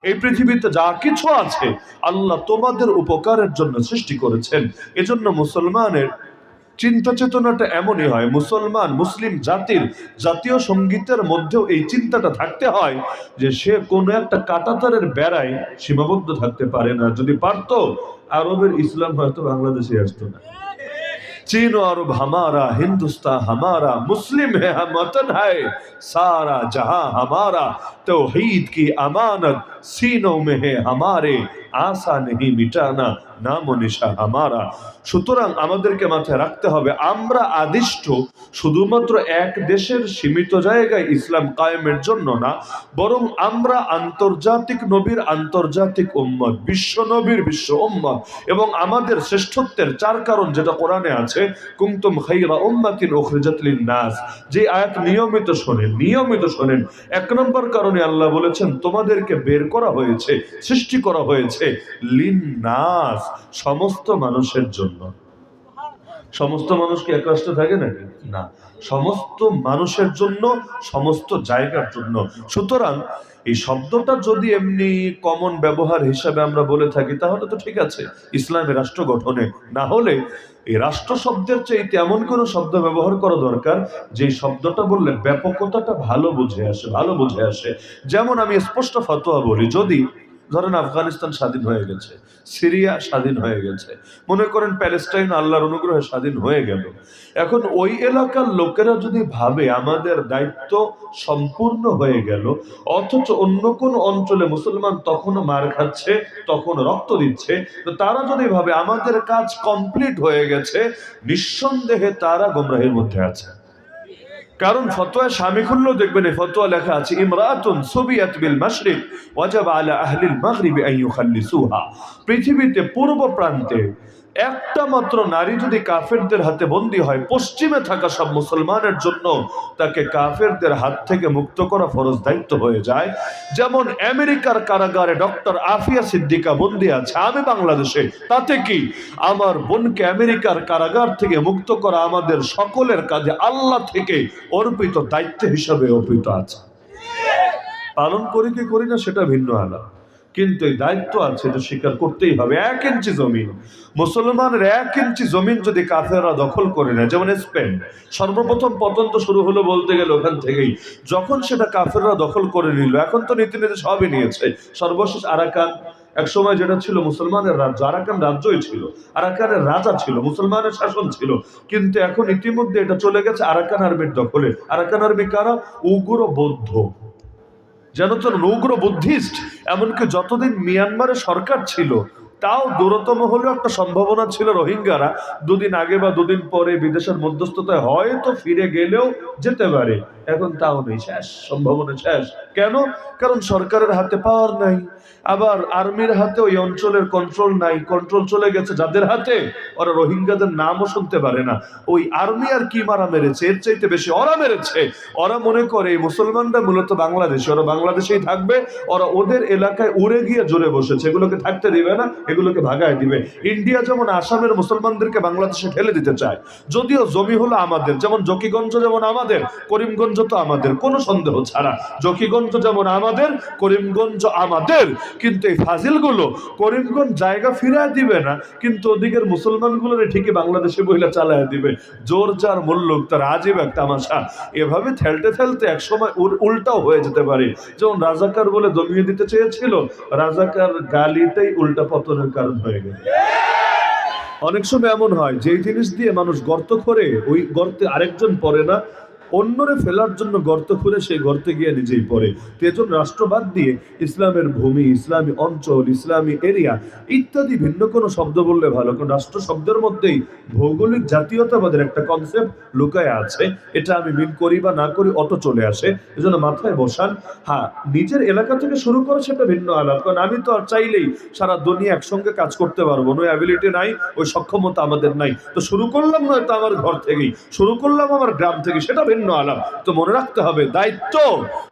এই পৃথিবীতে যা কিছু আছে আল্লাহ তোমাদের উপকারের জন্য সৃষ্টি করেছেন। এজন্য মুসলমানের চিন্তা চেতনাটা এমনই হয়, মুসলিম জাতির জাতীয় সঙ্গীতের মধ্যেও এই চিন্তাটা থাকতে হয় যে সে কোনো একটা কাঁটাতারের বেড়ায় সীমাবদ্ধ থাকতে পারে না। যদি পারতো আরবের ইসলাম হয়তো বাংলাদেশে আসতো না। चीन और अरब हमारा, हिंदुस्तान हमारा, मुस्लिम है हम वतन है सारा जहां हमारा, तौहीद की अमानत सीनों में है हमारे, आशा नहीं मिटाना नामो निशा हमारा। সুতরাং আমাদেরকে মাথায় রাখতে হবে আমরা আদিষ্ট শুধুমাত্র এক দেশের সীমিত জায়গায় ইসলাম কায়েমের জন্য না, বরং আমরা আন্তর্জাতিক নবীর আন্তর্জাতিক উম্মত, বিশ্ব নবীর বিশ্ব উম্মত। এবং আমাদের শ্রেষ্ঠত্বের চার কারণ যেটা কোরআনে আছে, কুনতুম খায়রা উম্মাতিন উখরিজাত লিন-নাস, যে আয়াত নিয়মিত শোনেন। এক নম্বর কারণে আল্লাহ বলেছেন তোমাদেরকে বের করা হয়েছে, সৃষ্টি করা হয়েছে লিন-নাস, সমস্ত মানুষের জন্য। সমস্ত মানুষ কি এক রাষ্ট্রে থাকে নাকি? না, সমস্ত মানুষের জন্য, সমস্ত জায়গার জন্য। সুতরাং এই শব্দটা যদি এমনি কমন ব্যবহার হিসাবে আমরা বলে থাকি তাহলে তো ঠিক আছে ইসলামের রাষ্ট্র গঠনে, না হলে এই রাষ্ট্র শব্দের চাইতে এমন কোন শব্দ ব্যবহার করা দরকার যে শব্দটা বললে ব্যাপকতাটা ভালো বুঝে আসে। যেমন আমি স্পষ্ট ফতোয়া বলি, যদি ধরেন আফগানিস্তান স্বাধীন হয়ে গেছে, সিরিয়া স্বাধীন হয়ে গেছে, মনে করেন প্যালেস্টাইন আল্লাহর অনুগ্রহে স্বাধীন হয়ে গেল, এখন ওই এলাকার লোকেরা যদি ভাবে আমাদের দায়িত্ব সম্পূর্ণ হয়ে গেল, অথচ অন্য কোন অঞ্চলে মুসলমান তখনও মার খাচ্ছে, তখনও রক্ত দিচ্ছে, তো তারা যদি ভাবে আমাদের কাজ কমপ্লিট হয়ে গেছে, নিঃসন্দেহে তারা গোমরাহের মধ্যে আছে। কারণ ফতোয়া স্বামী খুললেও দেখবেন এই ফতোয়া লেখা আছে ইমরাতুন সুবিয়াত বিল মাশরিক ওয়াজাবা আলা আহলিল মাগরিবি আন ইউখাল্লিসুহা, পৃথিবীতে পূর্ব প্রান্তে একটা মাত্র নারী যদি কাফেরদের হাতে বন্দী হয়, পশ্চিমে থাকা সব মুসলমানের জন্য তাকে কাফেরদের হাত থেকে মুক্ত করা ফরজ দায়িত্ব হয়ে যায়। যেমন আমেরিকার কারাগারে ডক্টর আফিয়া সিদ্দিকা বন্দী আছে, আমি বাংলাদেশে, তাতে কি? আমার বোনকে আমেরিকার কারাগার থেকে মুক্ত করা আমাদের সকলের কাজে আল্লাহ থেকে অর্পিত দায়িত্ব হিসাবে অর্পিত আছে। পালন করি কি করি না সেটা ভিন্ন আলাদা, কিন্তু এই দায়িত্ব আছে, এটা স্বীকার করতেই হবে। 1 ইঞ্চি জমিন, মুসলমানের 1 ইঞ্চি জমিন যদি কাফেররা দখল করে নেয়, যেমন স্পেন সর্বপ্রথম পতন তো শুরু হলো বলতে গেলে ওখান থেকেই, যখন সেটা কাফেররা দখল করে নিল, এখন তো নীতি সবই নিয়েছে। সর্বশেষ আরাকান, এক সময় যেটা ছিল মুসলমানের রাজ্য, আরাকান রাজ্যই ছিল, আরাকানের রাজা ছিল, মুসলমানের শাসন ছিল, কিন্তু এখন ইতিমধ্যে এটা চলে গেছে আরাকান আর্মির দখলে। আরাকান আর্মি কারা? উগ্র বৌদ্ধ, যেন তো উগ্র বুদ্ধিস্ট। এমনকি যতদিন মিয়ানমারে সরকার ছিল তাও দূরতম হলেও একটা সম্ভাবনা ছিল রোহিঙ্গারা দুদিন আগে বা দুদিন পরে বিদেশের মধ্যস্থতায় হয়তো ফিরে গেলেও যেতে পারে, এখন তাও নেই, শেষ, সম্ভাবনা শেষ। কেন? কারণ সরকারের হাতে পাওয়ার নাই, আবার আর্মির হাতে ওই অঞ্চলের কন্ট্রোল নাই, কন্ট্রোল চলে গেছে যাদের হাতে, ওরা রোহিঙ্গাদের নামও শুনতে পারে না। ওই আর্মি আর কি মারা মেরেছে, এর চাইতে বেশি ওরা মেরেছে। ওরা মনে করে এই মুসলমানরা মূলত বাংলাদেশি, ওরা বাংলাদেশেই থাকবে, ওরা ওদের এলাকায় উড়ে গিয়ে জোরে বসেছে, এগুলোকে থাকতে দিবে না, এগুলোকে ভাগায় দিবে। ইন্ডিয়া যেমন আসামের মুসলমানদেরকে বাংলাদেশে ঠেলে দিতে চায়, যদিও জমি হলো আমাদের, যেমন জকিগঞ্জ যেমন আমাদের, করিমগঞ্জ তো আমাদের, কোনো সন্দেহ ছাড়া, জকিগঞ্জ যেমন আমাদের, করিমগঞ্জ আমাদের, কিন্তু এই ফাজিলগুলো করিমগঞ্জ জায়গা ফিরায় দিবে না, কিন্তু ওদিকের মুসলমানগুলোর ঠিকই বাংলাদেশে বইলা চালায় দিবে। জোর যার মূল্য তার আজীব এক তামাশা। এভাবে ঠেলতে ঠেলতে একসময় উল্টাও হয়ে যেতে পারে, যেমন রাজাকার বলে দমিয়ে দিতে চেয়েছিল, রাজাকার গালিতেই উল্টা পতনের কারণ হয়ে গেল। অনেক সময় এমন হয় যেই জিনিস দিয়ে মানুষ গর্ত করে ওই গর্তে আরেকজন পড়ে না, অন্যরে ফেলার জন্য গর্ত খুলে সেই গর্তে গিয়ে নিজেই পড়ে। তেজন রাষ্ট্রবাদ দিয়ে ইসলামের ভূমি, ইসলামী অঞ্চল, ইসলামী এরিয়া ইত্যাদি ভিন্ন কোনো শব্দ বললে ভালো, কারণ রাষ্ট্র শব্দের মধ্যেই ভৌগোলিক জাতীয়তাবাদের একটা কনসেপ্ট লুকায় আছে, এটা আমি মিন করি বা না করি অটো চলে আসে, এজন্য মাথায় বসান। হ্যাঁ, নিজের এলাকা থেকে শুরু করে সেটা ভিন্ন আলাপ, কারণ আমি তো আর চাইলেই সারা দুনিয়া একসঙ্গে কাজ করতে পারবো না, ওই অ্যাবিলিটি নাই, ওই সক্ষমতা আমাদের নাই। তো শুরু করলাম নয়তো আমার ঘর থেকেই, শুরু করলাম আমার গ্রাম থেকে, সেটা ভিন্ন ভিন্ন আলাম। তো মনে রাখতে হবে, দায়িত্ব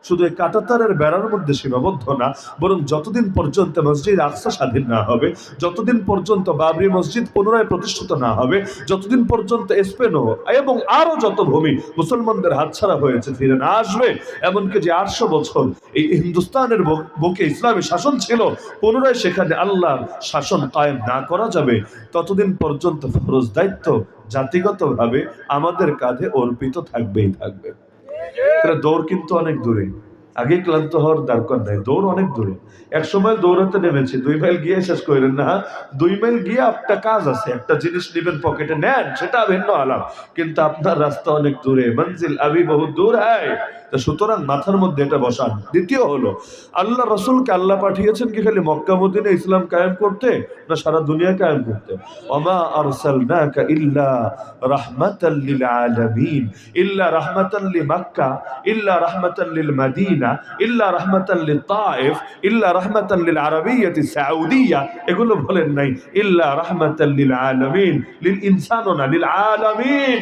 শুধু এই কাঁটাতারের বেড়ার মধ্যে সীমাবদ্ধ না, বরং যতদিন পর্যন্ত মসজিদ আকসা স্বাধীন না হবে, যতদিন পর্যন্ত বাবরি মসজিদ পুনরায় প্রতিষ্ঠিত না হবে, যতদিন পর্যন্ত স্পেনও এবং আরো যত ভূমি মুসলমানদের হাতছাড়া হয়েছে ফিরে না আসবে, এমনকি যে 800 বছর এই হিন্দুস্তানের বুকে ইসলামী শাসন ছিল, পুনরায় সেখানে আল্লাহর শাসন কায়েম না করা যাবে, ততদিন পর্যন্ত ফরজ দায়িত্ব জাতিগতভাবে আমাদের কাঁধে অর্পিত থাকবেই থাকবে। তাহলে দৌড় কিন্তু অনেক দূরে, আগে ক্লান্ত হওয়ার দরকার নাই, দৌড় অনেক দূরে। 100 মাইল দৌড়াতে নেমেছি, 2 মাইল গিয়ে শেষ করেন না। 2 মাইল গিয়ে একটা কাজ আছে, একটা জিনিস নেবেন, পকেটে নেন, সেটা ভিন্ন আলাপ, কিন্তু আপনার রাস্তা অনেক দূরে, মঞ্জিল আবি বহু দূর হ্যায়। সুতরাং মাথার মধ্যে এটা বসান। দ্বিতীয় হলো, আল্লাহ রসুলকে আল্লাহ পাঠিয়েছেন কি খালি মক্কা মদিনায় ইসলাম কায়েম করতে, না সারা দুনিয়া কায়েম করতে? ওমা আরসালনাকা ইল্লা রাহমাতাল লিল আলামিন, ইল্লা রাহমাতাল লিমাক্কা, ইল্লা রাহমাতাল লিল মাদিনা, ইল্লা রাহমাতাল লিত তায়েফ, ইল্লা রাহমাতাল লিল আরাবিয়াতি সাউদিয়া, এগুলো বলেন নাই, ইল্লা রাহমাতাল লিল আলামিন, লিল ইনসানো না, লিল আলামিন,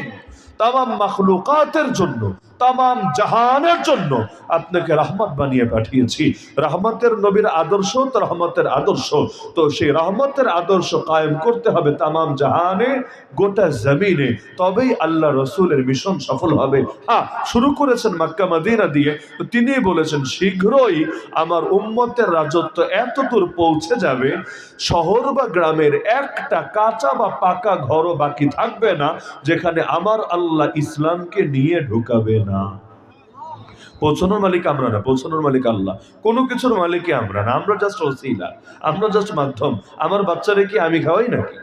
তামাম মাখলুকাতের জন্য, তামাম জাহানের জন্য আপনাকে রহমত বানিয়ে পাঠিয়েছি। রহমতের নবীর আদর্শ তো রহমতের আদর্শ, তো সেই রহমতের আদর্শ কায়েম করতে হবে তামাম জাহানে, গোটা জমিনে, তবেই আল্লাহ রসুলের মিশন সফল হবে। হ্যাঁ, শুরু করেছেন মক্কা মদিনা দিয়ে, তো তিনি বলেছেন শীঘ্রই আমার উম্মতের রাজত্ব এত দূর পৌঁছে যাবে, শহর বা গ্রামের একটা কাঁচা বা পাকা ঘরও বাকি থাকবে না যেখানে আমার আল্লাহ ইসলামকে নিয়ে ঢুকাবে না। পৌঁছানোর মালিক আমরা না, পৌঁছানোর মালিক আল্লাহ। কোনো কিছুর মালিকই আমরা না, আমরা জাস্ট ওসিলা, আমরা জাস্ট মাধ্যম। আমার বাচ্চারে কি আমি খাওয়াই নাকি?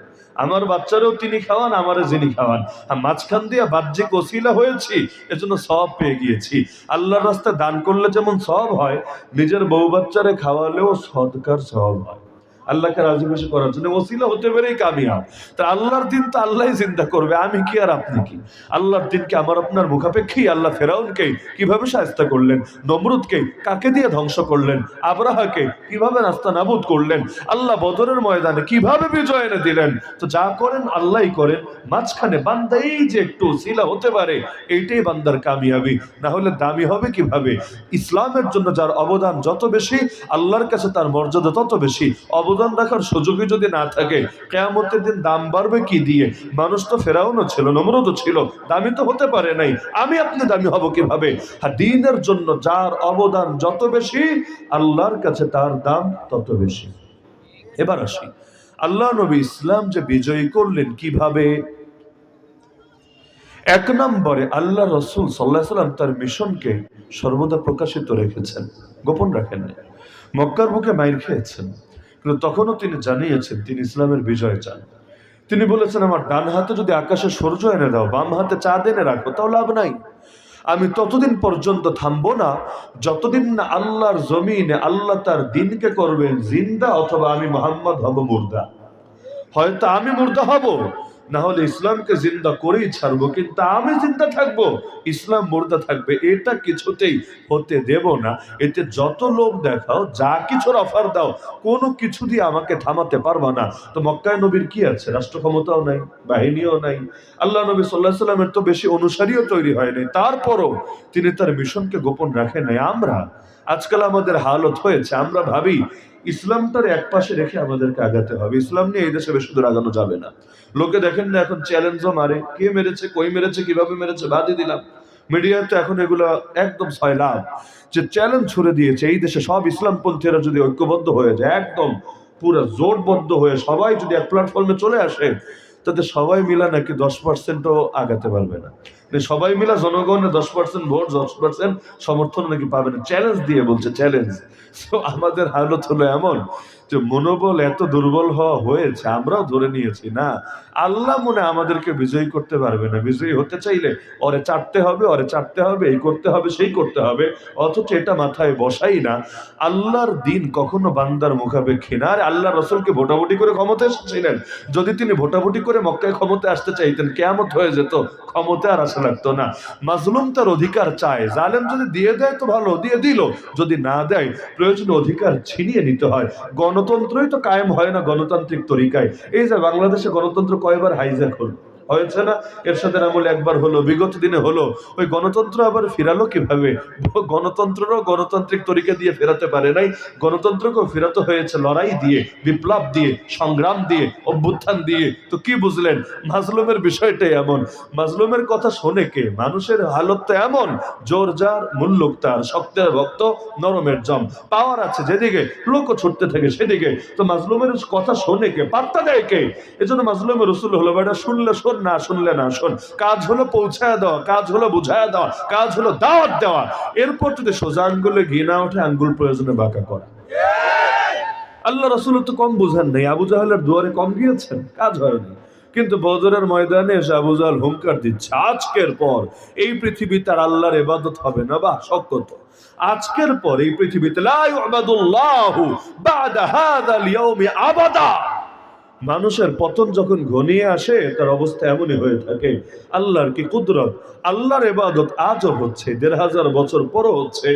আমার বাচ্চারেও তিনি খাওয়ান, আমারও যিনি খাওয়ান। মাঝখান দিয়ে বাহ্যিক ওসিলা হয়েছি, এজন্য সওয়াব পেয়ে গিয়েছি। আল্লাহর রাস্তায় দান করলে যেমন সওয়াব হয়, নিজের বউ বাচ্চারে খাওয়ালেও সদকার সওয়াব হয়। আল্লাহকে রাজি খুশি করার জন্য ওসিলা হতে পেরেই কামিয়াব। তা আল্লাহর দিন তো আল্লাহই চিন্তা করবে, আমি কি আর আপনি কি? আল্লাহর দিনকে আমার আপনার মুখাপেক্ষী। আল্লাহ ফেরাউনকে কিভাবে শায়েস্তা করলেন, নমরুদকে কাকে দিয়ে ধ্বংস করলেন, আবরাহাকে কিভাবে নাস্তানাবুদ করলেন, আল্লাহ বদরের ময়দানে কিভাবে বিজয় এনে দিলেন। তো যা করেন আল্লাহই করেন, মাঝখানে বান্দা এই যে একটু ওসিলা হতে পারে, এইটাই বান্দার কামিয়াবি। না হলে দামি হবে কিভাবে? ইসলামের জন্য যার অবদান যত বেশি, আল্লাহর কাছে তার মর্যাদা তত বেশি। অবদান রাখার সুযোগই যদি না থাকে, কিয়ামতের দিন দাম বাড়বে কি দিয়ে? মানুষ তো ফেরাউনও ছিল, নমরুদও ছিল, দামি তো হতে পারে নাই, আমি আপনি দামি হব কিভাবে? দ্বীনের জন্য যার অবদান যত বেশি, আল্লাহর কাছে তার দাম তত বেশি। এবার আসি, আল্লাহ নবী ইসলাম যে বিজয়ী করলেন কিভাবে? এক নম্বরে আল্লাহ রসুল সাল্লাল্লাহু আলাইহি ওয়াসাল্লাম তার মিশনকে সর্বদা প্রকাশিত রেখেছেন, গোপন রাখেননি। মক্কার বুকে মাইর খেয়েছেন, কিন্তু তখনও তিনি জানিয়েছেন তিনি ইসলামের বিজয় চান। তিনি বলেছেন, আমার ডান হাতে যদি আকাশে সূর্য এনে দাও, বাম হাতে চাঁদ এনে রাখো, তাও লাভ নাই। আমি ততদিন পর্যন্ত থামবো না যতদিন না আল্লাহর জমিনে আল্লাহ তার দিনকে করবেন জিন্দা, অথবা আমি মুহাম্মদ হব মুর্দা। হয়তো আমি মুর্দা হব, না হলে ইসলামকে জিন্দা করেই ছাড়বো, কিন্তু আমি জিন্দা থাকবো, ইসলাম মুর্দা থাকবে, এটা কিছুতেই হতে দেব না। এতে যত লোভ দেখাও, যা কিছুর অফার দাও, কোনো কিছু দিয়ে আমাকে থামাতে পারবা না। তো মক্কায় নবীর কি আছে? রাষ্ট্র ক্ষমতাও নাই, বাহিনীও নাই, আল্লাহ নবী সাল্লাল্লাহু আলাইহি ওয়াসাল্লামের তো বেশি অনুসারীও তৈরি হয়নি, তারপরও তিনি তার মিশনকে গোপন রাখেন নাই। আমরা আজকাল আমাদের হালত হয়েছে, আমরা ভাবি ইসলামটার এক পাশে রেখে আমাদেরকে আগাতে হবে, ইসলাম নিয়ে এই দেশে বেশি দূর আগানো যাবে না। লোকে দেখেন না এখন চ্যালেঞ্জও মারে, কে মেরেছে, কই মেরেছে, কিভাবে মেরেছে, বাদই দিলাম। মিডিয়ায় তো এখন এগুলো একদম সয়লাভ, যে চ্যালেঞ্জ ছুড়ে দিয়েছে, এই দেশে সব ইসলামপন্থীরা যদি ঐক্যবদ্ধ হয়ে যায়, একদম পুরো জোটবদ্ধ হয়ে সবাই যদি এক প্ল্যাটফর্মে চলে আসে, তাতে সবাই মিলা নাকি 10%ও আগাতে পারবে না। সবাই মিলা জনগণের 10% ভোট, 10% সমর্থন নাকি পাবে না। চ্যালেঞ্জ দিয়ে বলছে, চ্যালেঞ্জ। তো আমাদের হালত হলো এমন যে মনোবল এত দুর্বল হওয়া হয়েছে, আমরাও ধরে নিয়েছি না, আল্লাহ মনে আমাদেরকে বিজয়ী করতে পারবে না। বিজয়ী হতে চাইলে ওরে চাটতে হবে, ওরে চাটতে হবে, এই করতে হবে, সেই করতে হবে, অথচ এটা মাথায় বসাই না। আল্লাহর দিন কখনো বান্দার মুখাপেক্ষী না। আর আল্লাহ রসুলকে ভোটাভুটি করে ক্ষমতা এসেছিলেন, যদি তিনি ভোটাভুটি করে মক্কায় ক্ষমতায় আসতে চাইতেন, কিয়ামত হয়ে যেত, ক্ষমতা আর আসা লাগতো না। মাজলুম তার অধিকার চায়, জালেম যদি দিয়ে দেয় তো ভালো, দিয়ে দিল, যদি না দেয় প্রয়োজনীয় অধিকার ছিনিয়ে নিতে হয়। গণতন্ত্রই তো কায়েম হয় না গণতান্ত্রিক তরিকায়। এই যে বাংলাদেশে গণতন্ত্র কয়বার হাইজ্যাক হলো, হয়েছে না? এরশাদের আমলে একবার হলো, বিগত দিনে হলো। ওই গণতন্ত্র আবার ফিরালো কিভাবে? গণতন্ত্রও গণতান্ত্রিক তরিকা দিয়ে ফেরাতে পারে নাই, গণতন্ত্রকেও ফেরাতে হয়েছে লড়াই দিয়ে, বিপ্লব দিয়ে, সংগ্রাম দিয়ে, অভ্যুত্থান দিয়ে। তো কি বুঝলেন? মাজলুমের বিষয়টাই এমন। মাজলুমের কথা শোনে কে? মানুষের হালত তো এমন, জোর যার মুল্লুক তার, শক্তের ভক্ত নরমের জম। পাওয়ার আছে যেদিকে, লোকও ছুটতে থাকে সেদিকে। তো মাজলুমের কথা শোনে কে? পাত্তা দেয় কে? এজন্য মাজলুমের রসুল হলো, বেটা শুনলে শোন, না শুনলে না শোন। কাজ হলো পৌঁছায় দেওয়া, কাজ হলো বুঝায় দেওয়া, কাজ হলো দাওয়াত দেওয়া। এরপর যদি সোজা আঙ্গুলে ঘি না ওঠে, আঙ্গুল প্রয়োজনে বাঁকা করা। আল্লাহ রসুল তো কম বুঝেন নাই, আবু জাহেলের দুয়ারে কম গিয়েছেন, কাজ হয়নি। কিন্তু বদরের ময়দানে এসে আবু জাহেল হুঙ্কার দিচ্ছে, আজকের পর এই পৃথিবীতে আর আল্লাহর ইবাদত হবে না। বাহ, শক্ত। আজকের পর এই পৃথিবীতে লা ইউবাদুল্লাহু বাদা হাযাল ইয়াউমি আবাদা। মানুষের পতন যখন ঘনিয়ে আসে, তার অবস্থা এমনই হয়ে থাকে। আল্লাহর কি কুদরত! আল্লাহর ইবাদত আজও হচ্ছে, ১৫০০ বছর পরও হচ্ছে,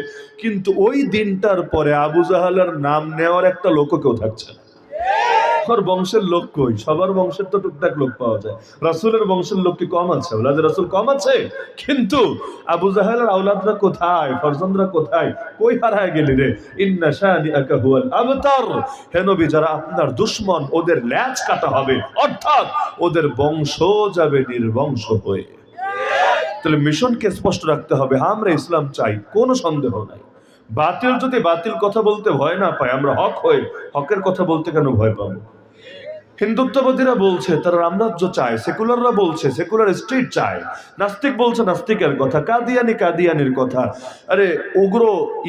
কিন্তু ওই দিনটার পরে আবু জাহালের নাম নেওয়ার একটা লোকও কেউ থাকছে না। সবার বংশের লোক কই? সবার বংশের তো টুকটাক লোক পাওয়া যায়। রাসূলের বংশের লোক কি কম আছে? আওলাদ রাসূল কম আছে? কিন্তু আবু জাহেলের আওলাদরা কোথায়? ফরজন্দরা কোথায়? কই হারায় গেলি রে? ইন্না শানিআকা হুয়াল আবতার। হে নবী, যারা আপনার দুশমন, ওদের ল্যাজ কাটা হবে, অর্থাৎ ওদের বংশ যাবে নির্বংশ হয়ে। তাহলে মিশনকে স্পষ্ট রাখতে হবে। আমরা ইসলাম চাই, কোনো সন্দেহ নাই। বাতিল যদি বাতিল কথা বলতে ভয় না পায়, আমরা হক হয়ে হকের কথা বলতে কেন ভয় পাবো? হিন্দুত্ববাদীরা বলছে তারা রামরাজ্য চায়, সেকুলাররা বলছে সেকুলার স্টেট চায়, নাস্তিক বলছে নাস্তিকের কথা, কাদিয়ানি কাদিয়ানির কথা, আরে উগ্র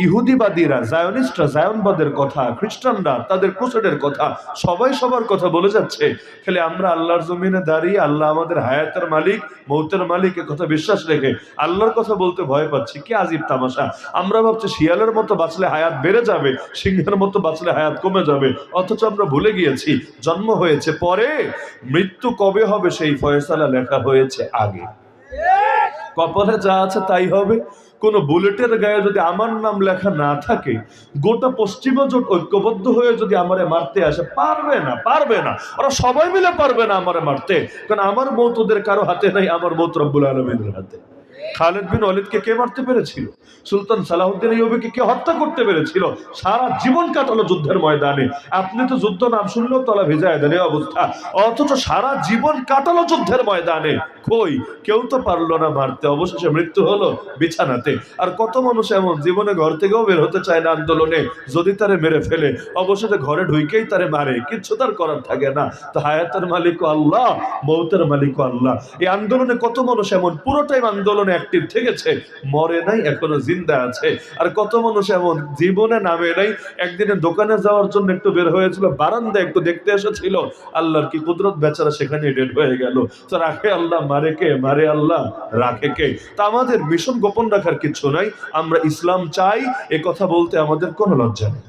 ইহুদিবাদীরা, জায়নিস্টরা জায়নবাদের কথা, খ্রিস্টানরা তাদের ক্রুসেডের কথা, সবাই সবার কথা বলে যাচ্ছে। খালি আমরা আল্লাহর জমিনে দাঁড়িয়ে আল্লাহ আমাদের হায়াতের মালিক, মৌতের মালিক এ কথা বিশ্বাস রেখে আল্লাহর কথা বলতে ভয় পাচ্ছি। কি আজীব তামাশা! আমরা ভাবছি শিয়ালের মতো বাঁচলে হায়াত বেড়ে যাবে, সিংহের মতো বাঁচলে হায়াত কমে যাবে, অথচ আমরা ভুলে গিয়েছি জন্ম হয়েছে পরে, মৃত্যু কবে হবে সেই ফয়সালা লেখা হয়েছে আগে। কপালে যা আছে তাই হবে। কোন বুলেটের গায়ে যদি আমার নাম লেখা না থাকে, গোটা পশ্চিমা জোট ঐক্যবদ্ধ হয়ে যদি আমারে মারতে আসে, পারবে না, পারবে না। ওরা সবাই মিলে পারবে না আমারে মারতে, কারণ আমার মৌত ওদের কারো হাতে নাই, আমার মৌত রব্বুল আলামিনের হাতে। খালিদ বিন ওয়ালিদকে কে মারতে পেরেছিল? সুলতান সালাহুদ্দিন আইয়ুবীকে কে হত্যা করতে পেরেছিল? সারা জীবন কাটালো যুদ্ধের ময়দানে। আপনি তো যুদ্ধ নাম শুনলেও তলা ভেজায় দেন অবস্থা, অথচ সারা জীবন কাটালো যুদ্ধের ময়দানে। কই, কেউ তো পারলো না মারতে, অবশেষে মৃত্যু হলো বিছানাতে। আর কত মানুষ এমন জীবনে ঘর থেকেও বের হতে চায় না আন্দোলনে, যদি তারে মেরে ফেলে অবশেষে ঘরে ঢুকেই তারে মারে, কিচ্ছু তার করার থাকে না। তো হায়াতের মালিক আল্লাহ, মৌতের মালিক আল্লাহ। এই আন্দোলনে কত মানুষ এমন পুরো টাইম আন্দোলনে অ্যাক্টিভ থেকেছে, মরে নাই, এখনো জিন্দা আছে। আর কত মানুষ এমন জীবনে নামে নাই, একদিনে দোকানে যাওয়ার জন্য একটু বের হয়েছিল, বারান্দায় একটু দেখতে এসেছিল, আল্লাহর কি কুদরত, বেচারা সেখানে ডেড হয়ে গেল। তো রাখে আল্লাহ, মারে কে? মারে আল্লাহ, রাখে কে? তা আমাদের মিশন গোপন রাখার কিছু নাই। আমরা ইসলাম চাই, এ কথা বলতে আমাদের কোনো লজ্জা নেই।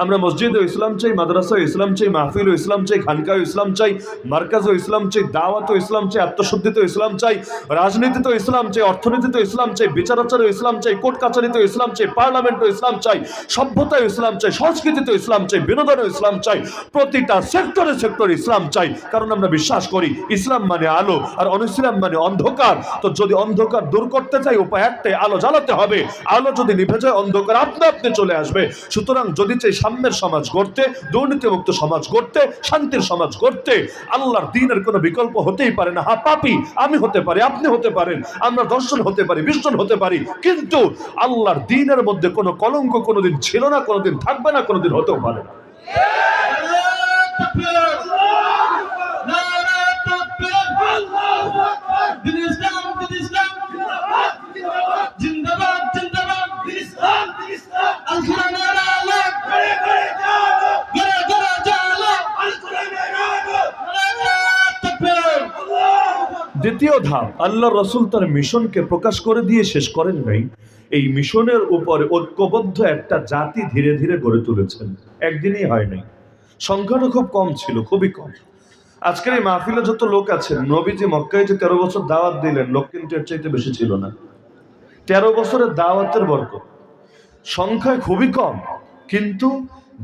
আমরা মসজিদে ইসলাম চাই, মাদ্রাসায় ইসলাম চাই, মাহফিলে ইসলাম চাই, খানকায় ইসলাম চাই, মার্কাজে ইসলাম চাই, দাওয়াতে ইসলাম চাই, আত্মশুদ্ধিতে ইসলাম চাই, রাজনীতিতে ইসলাম চাই, অর্থনীতিতে ইসলাম চাই, বিচারাচারে ইসলাম চাই, কোর্ট কাছারিতে ইসলাম চাই, পার্লামেন্টে ইসলাম চাই, সভ্যতায় ইসলাম চাই, সংস্কৃতিতে ইসলাম চাই, বিনোদনে ইসলাম চাই, প্রতিটা সেক্টরে সেক্টরে ইসলাম চাই। কারণ আমরা বিশ্বাস করি ইসলাম মানে আলো, আর অনিসলাম মানে অন্ধকার। তো যদি অন্ধকার দূর করতে চাই, উপায় একটাই, আলো জ্বালাতে হবে। আলো যদি নিভে যায়, অন্ধকার আপনা আপনি চলে আসবে। সুতরাং যদি চাই সাম্যের সমাজ গড়তে, দুর্নীতিমুক্ত সমাজ গড়তে, শান্তির সমাজ গড়তে, আল্লাহর দ্বীনের কোনো বিকল্প হতেই পারে না। হ্যাঁ, পাপী আমি হতে পারি, আপনি হতে পারেন, আমরা 10 জন হতে পারি, 20 জন হতে পারি, কিন্তু আল্লাহর দ্বীনের মধ্যে কোনো কলঙ্ক কোনোদিন ছিল না, কোনোদিন থাকবে না, কোনোদিন হতেও পারে না। দ্বিতীয় ধাপ, আল্লাহ রসুল তার মিশনকে প্রকাশ করে দিয়ে শেষ করেন নাই, এই মিশনের উপরে ঐক্যবদ্ধ একটা জাতি ধীরে ধীরে গড়ে তুলেছেন। একদিনই হয় নাই, সংখ্যাটা খুব কম ছিল, খুবই কম। আজকের এই মাহফিলে যত লোক আছেন, নবীজি মক্কায় যে 13 বছর দাওয়াত দিলেন, লোক কিন্তু এর চাইতে বেশি ছিল না। 13 বছরের দাওয়াতের বরকত, সংখ্যায় খুবই কম, কিন্তু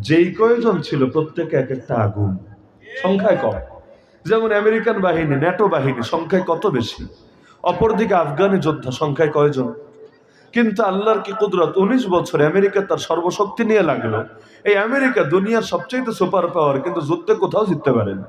যেই কয়জন ছিল প্রত্যেকে এক একটা আগুন, সংখ্যায় কম। যেমন আমেরিকান বাহিনী, ন্যাটো বাহিনী সংখ্যায় কত বেশি, অপরদিকে আফগানি যোদ্ধা সংখ্যায় কয়জন? কিন্তু আল্লাহর কি কুদরত, 19 বছরে আমেরিকা তার সর্বশক্তি নিয়ে লাগলো। এই আমেরিকা দুনিয়ার সবচেয়ে সুপার পাওয়ার, কিন্তু যুদ্ধে কোথাও জিততে পারে না।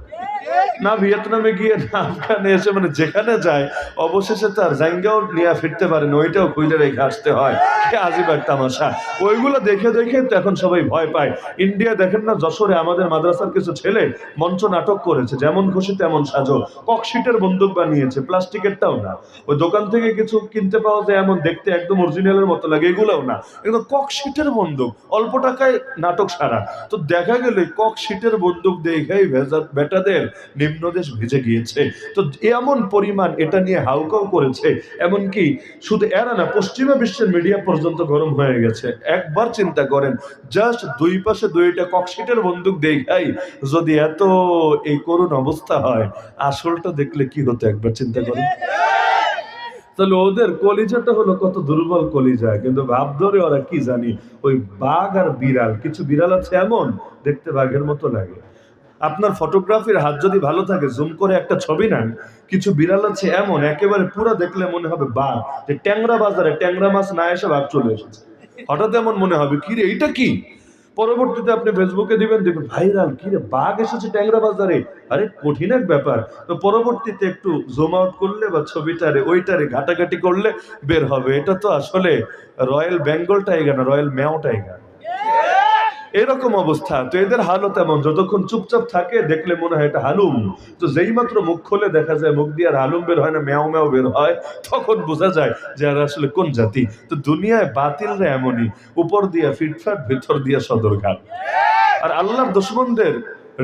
না ভিয়েতনামে গিয়ে, না আফগানে এসে, মানে যেখানে যায় অবশেষে তার জাঙ্গাও নিয়ে ফিরতে পারে না, ওইটাও খুঁজে রেখে আসতে হয়। কি আজিব এক তামাশা! ওইগুলো দেখে দেখে তো এখন সবাই ভয় পায়। ইন্ডিয়া দেখেন না, যশোরে আমাদের মাদ্রাসার কিছু ছেলে মঞ্চ নাটক করেছে, যেমন খুশি তেমন সাজো, ককশিটের বন্দুক বানিয়েছে, প্লাস্টিকেরটাও না। ওই দোকান থেকে কিছু কিনতে পাওয়া যায় এমন দেখতে একদম অরিজিনালের মতো লাগে, এগুলোও না, কিন্তু ককশিটের বন্দুক, অল্প টাকায় নাটক সারা। তো দেখা গেল ককশিটের বন্দুক দেখেই বেটাদের নিম্নদেশ ভিজে গিয়েছে। তো এমন পরিমাণ এটা নিয়ে হাউকাউ করেছে, এমনকি শুধু এরা না, পশ্চিমা বিশ্বের মিডিয়া পর্যন্ত গরম হয়ে গেছে। একবার চিন্তা করেন, জাস্ট দুই পাশে দুইটা ককশিটের বন্দুক দেখাই যদি এত এই করুণ অবস্থা হয়, আসলটা দেখলে কি হতো একবার চিন্তা করেন। তাহলে ওদের কলিজাটা হলো কত দুর্বল কলিজা, কিন্তু ভাব ধরে ওরা কি জানি, ওই বাঘ আর বিড়াল, কিছু বিড়াল আছে এমন দেখতে বাঘের মতো লাগে। আপনার ফটোগ্রাফির হাত যদি ভালো থাকে, জুম করে একটা ছবি নেন, কিছু বিড়াল আছে এমন একেবারে পুরো দেখলে মনে হবে বাঘ, যে ট্যাংরা বাজারে ট্যাংরা মাছ না এসে বাঘ চলে এসেছে। হঠাৎ এমন মনে হবে কি রে এইটা কি, পরবর্তীতে আপনি ফেসবুকে দিবেন, দেখবেন ভাইরাল, কি রে বাঘ এসেছে ট্যাংরা বাজারে, আরে কঠিন এক ব্যাপার। তো পরবর্তীতে একটু জুম আউট করলে বা ছবিটারে ওইটারে ঘাটাঘাটি করলে বের হবে এটা তো আসলে রয়্যাল বেঙ্গল টাইগার না, রয়্যাল ম্যাও টাইগার। এরকম অবস্থা। তো এদের হালও তেমন, যতক্ষণ চুপচাপ থাকে দেখলে মনে হয় এটা হালুম, তো যেই মাত্র মুখ খুলে দেখা যায় মুখ দিয়ে আর হালুম বের হয় না, ম্যাও ম্যাও বের হয়, তখন বোঝা যায় যে আর আসলে কোন জাতি। তো দুনিয়ায় বাতিলরা এমনই, উপর দিয়া ফিটফাট, ভিতর দিয়া সদরঘাট। আর আল্লাহর দুশমনদের